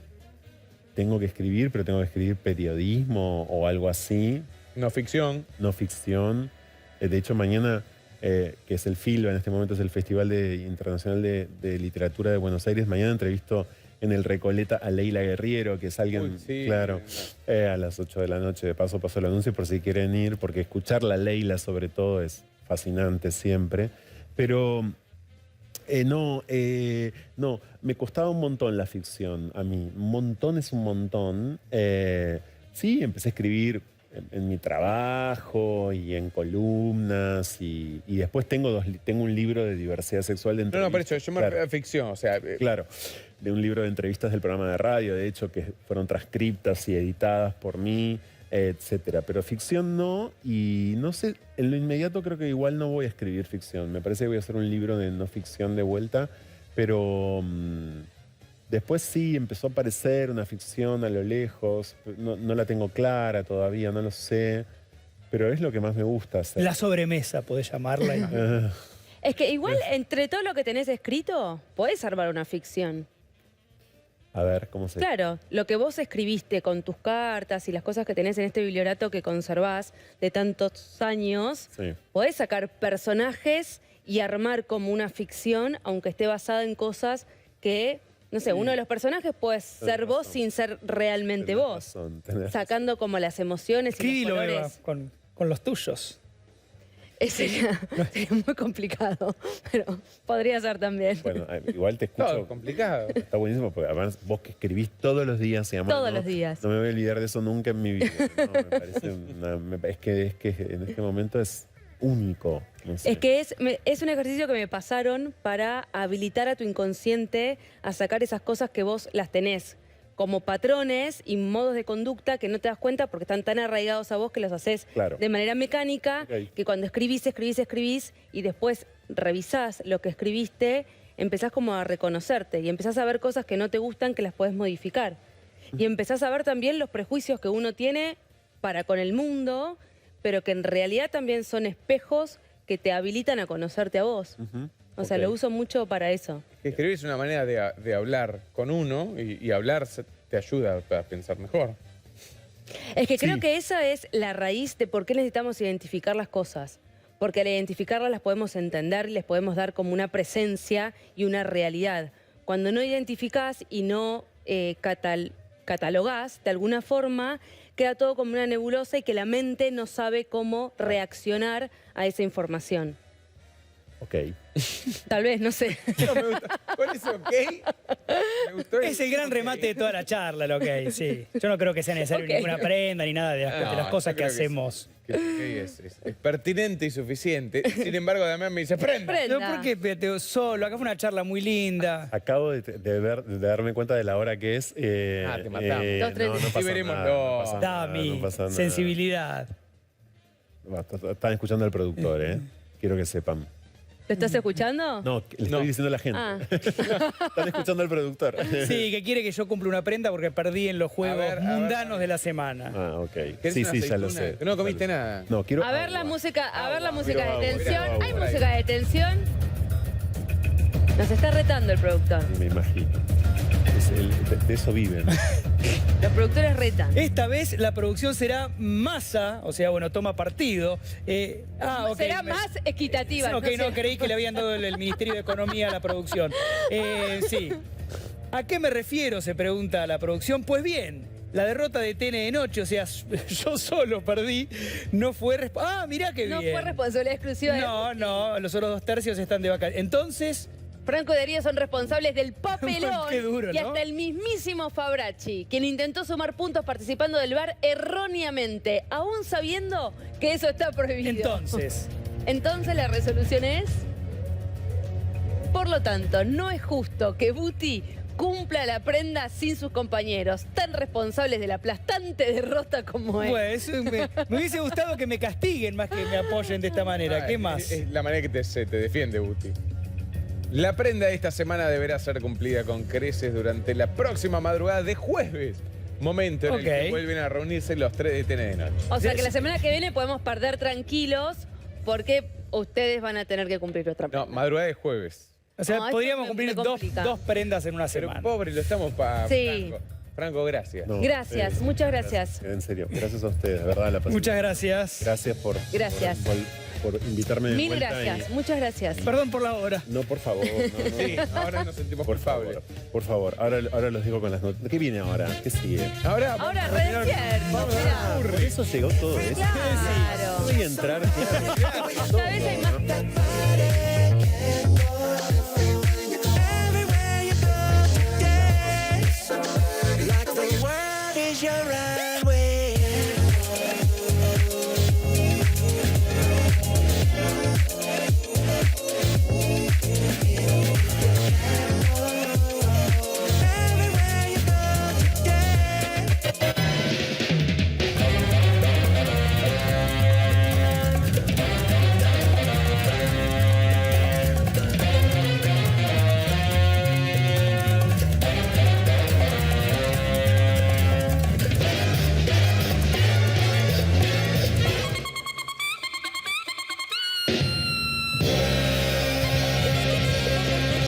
escribir, pero tengo que escribir periodismo o algo así, No ficción. no ficción. De hecho, mañana, que es el FILBA, en este momento es el Festival Internacional de Literatura de Buenos Aires, mañana entrevisto en el Recoleta a Leila Guerriero, que es alguien, Uy, sí. claro, a las 8 de la noche. De paso el anuncio por si quieren ir, porque escucharla a Leila sobre todo es fascinante siempre. Pero no, me costaba un montón la ficción a mí. Un montón es un montón. Sí, empecé a escribir en mi trabajo y en columnas y después tengo un libro de diversidad sexual de No, entrevistas. por eso, yo me refiero a ficción, o sea, Claro, de un libro de entrevistas del programa de radio, de hecho, que fueron transcriptas y editadas por mí, etcétera. Pero ficción no, y no sé, en lo inmediato creo que igual no voy a escribir ficción. Me parece que voy a hacer un libro de no ficción de vuelta, pero después sí empezó a aparecer una ficción a lo lejos. No la tengo clara todavía, no lo sé, pero es lo que más me gusta hacer. La sobremesa, podés llamarla. Es que igual, entre todo lo que tenés escrito, podés armar una ficción. A ver, ¿cómo se Claro, lo que vos escribiste con tus cartas y las cosas que tenés en este bibliorato que conservás de tantos años, Sí. podés sacar personajes y armar como una ficción, aunque esté basada en cosas que, no sé, uno de los personajes puede ser vos razón. sin ser realmente Tenés vos. razón, tenés razón. Sacando como las emociones y los Escribilo, Eva, colores. con los tuyos. Sería muy complicado, pero podría ser también. Bueno, igual te escucho. todo complicado. Está buenísimo, porque además vos que escribís todos los días y además, Todos ¿no? los días. No me voy a olvidar de eso nunca en mi vida. No, me parece es que en este momento es único. No sé. Es que es un ejercicio que me pasaron para habilitar a tu inconsciente a sacar esas cosas que vos las tenés como patrones y modos de conducta que no te das cuenta porque están tan arraigados a vos que los haces Claro. de manera mecánica, Ok. que cuando escribís y después revisás lo que escribiste, empezás como a reconocerte y empezás a ver cosas que no te gustan que las podés modificar. Y empezás a ver también los prejuicios que uno tiene para con el mundo, pero que en realidad también son espejos que te habilitan a conocerte a vos. Ujú. O sea, Ok. lo uso mucho para eso. Escribir es una manera de hablar con uno y hablar te ayuda a pensar mejor. Es que creo Sí. que esa es la raíz de por qué necesitamos identificar las cosas. Porque al identificarlas las podemos entender y les podemos dar como una presencia y una realidad. Cuando no identificás y no catalogás, de alguna forma, queda todo como una nebulosa y que la mente no sabe cómo reaccionar a esa información. Ok. Tal vez, no sé. No, me gusta. ¿Cuál es ok? Me gustó Es el gran remate de toda la charla, lo que hay, sí. Yo no creo que sea necesario Ok. ninguna prenda ni nada de las No, cosas yo que creo que hacemos. Que ok es pertinente y suficiente. Sin embargo, Damián me dice, prenda. Prenda. No, porque Peteo, solo, acá fue una charla muy linda. Acabo de darme cuenta de la hora que es. Te matamos. 2:30. No pasa Sí, veremos. nada, no pasa nada, Dami, no pasa nada. sensibilidad. Están escuchando al productor, ¿eh? Quiero que sepan. ¿Lo estás escuchando? No, le estoy diciendo a la gente. Ah. Están escuchando al productor. Sí, que quiere que yo cumpla una prenda porque perdí en los juegos A ver, mundanos de la semana. Ah, ok. ¿Querés Sí, una sí, ya lo aceituna? sé. Que no comiste nada. No, quiero. A ver la agua. música, Quiero de agua, tensión. agua, Hay agua. música de tensión. Nos está retando el productor. Me imagino. De eso viven. Los productores retan. Esta vez la producción será masa, o sea, bueno, toma partido. Ok, Será más equitativa. Ok, no sé. no, creí que le habían dado el Ministerio de Economía a la producción. Sí. ¿A qué me refiero? Se pregunta la producción. Pues bien, la derrota de TN de noche, o sea, yo solo perdí, no fue... mirá qué No bien. fue responsabilidad exclusiva de No, los otros 2/3 están de vacaciones. Entonces, Franco y Darío son responsables del papelón. Qué duro, y ¿no? hasta el mismísimo Fabracci, quien intentó sumar puntos participando del VAR erróneamente, aún sabiendo que eso está prohibido. Entonces la resolución es... Por lo tanto, no es justo que Buti cumpla la prenda sin sus compañeros, tan responsables de la aplastante derrota como él. pues, me hubiese gustado que me castiguen más que me apoyen de esta manera. ¿Qué más? Es la manera que se te defiende, Buti. La prenda de esta semana deberá ser cumplida con creces durante la próxima madrugada de jueves. Momento en el que vuelven a reunirse los 3 de TN de noche. O sea que la semana que viene podemos perder tranquilos porque ustedes van a tener que cumplir otra prenda. No, madrugada de jueves. O sea, No, esto podríamos me cumplir complica. dos prendas en una Pero semana. pobre, lo estamos para Sí. Franco. Franco, gracias. No, Gracias, muchas gracias. En serio, gracias a ustedes, de verdad. La pasé Muchas bien. gracias. Gracias Gracias. por invitarme de Mil vuelta. gracias, muchas gracias. Perdón por la hora. No, por favor. No, Sí, ahora nos sentimos Por culpables. favor, por favor. Ahora los digo con las notas. ¿Qué viene ahora? ¿Qué sigue? Ahora, Ahora, re despierto, mirá. Por eso llegó todo esto. Claro. Voy a entrar. Cada vez hay más... Everywhere you go today, like the world is your eyes.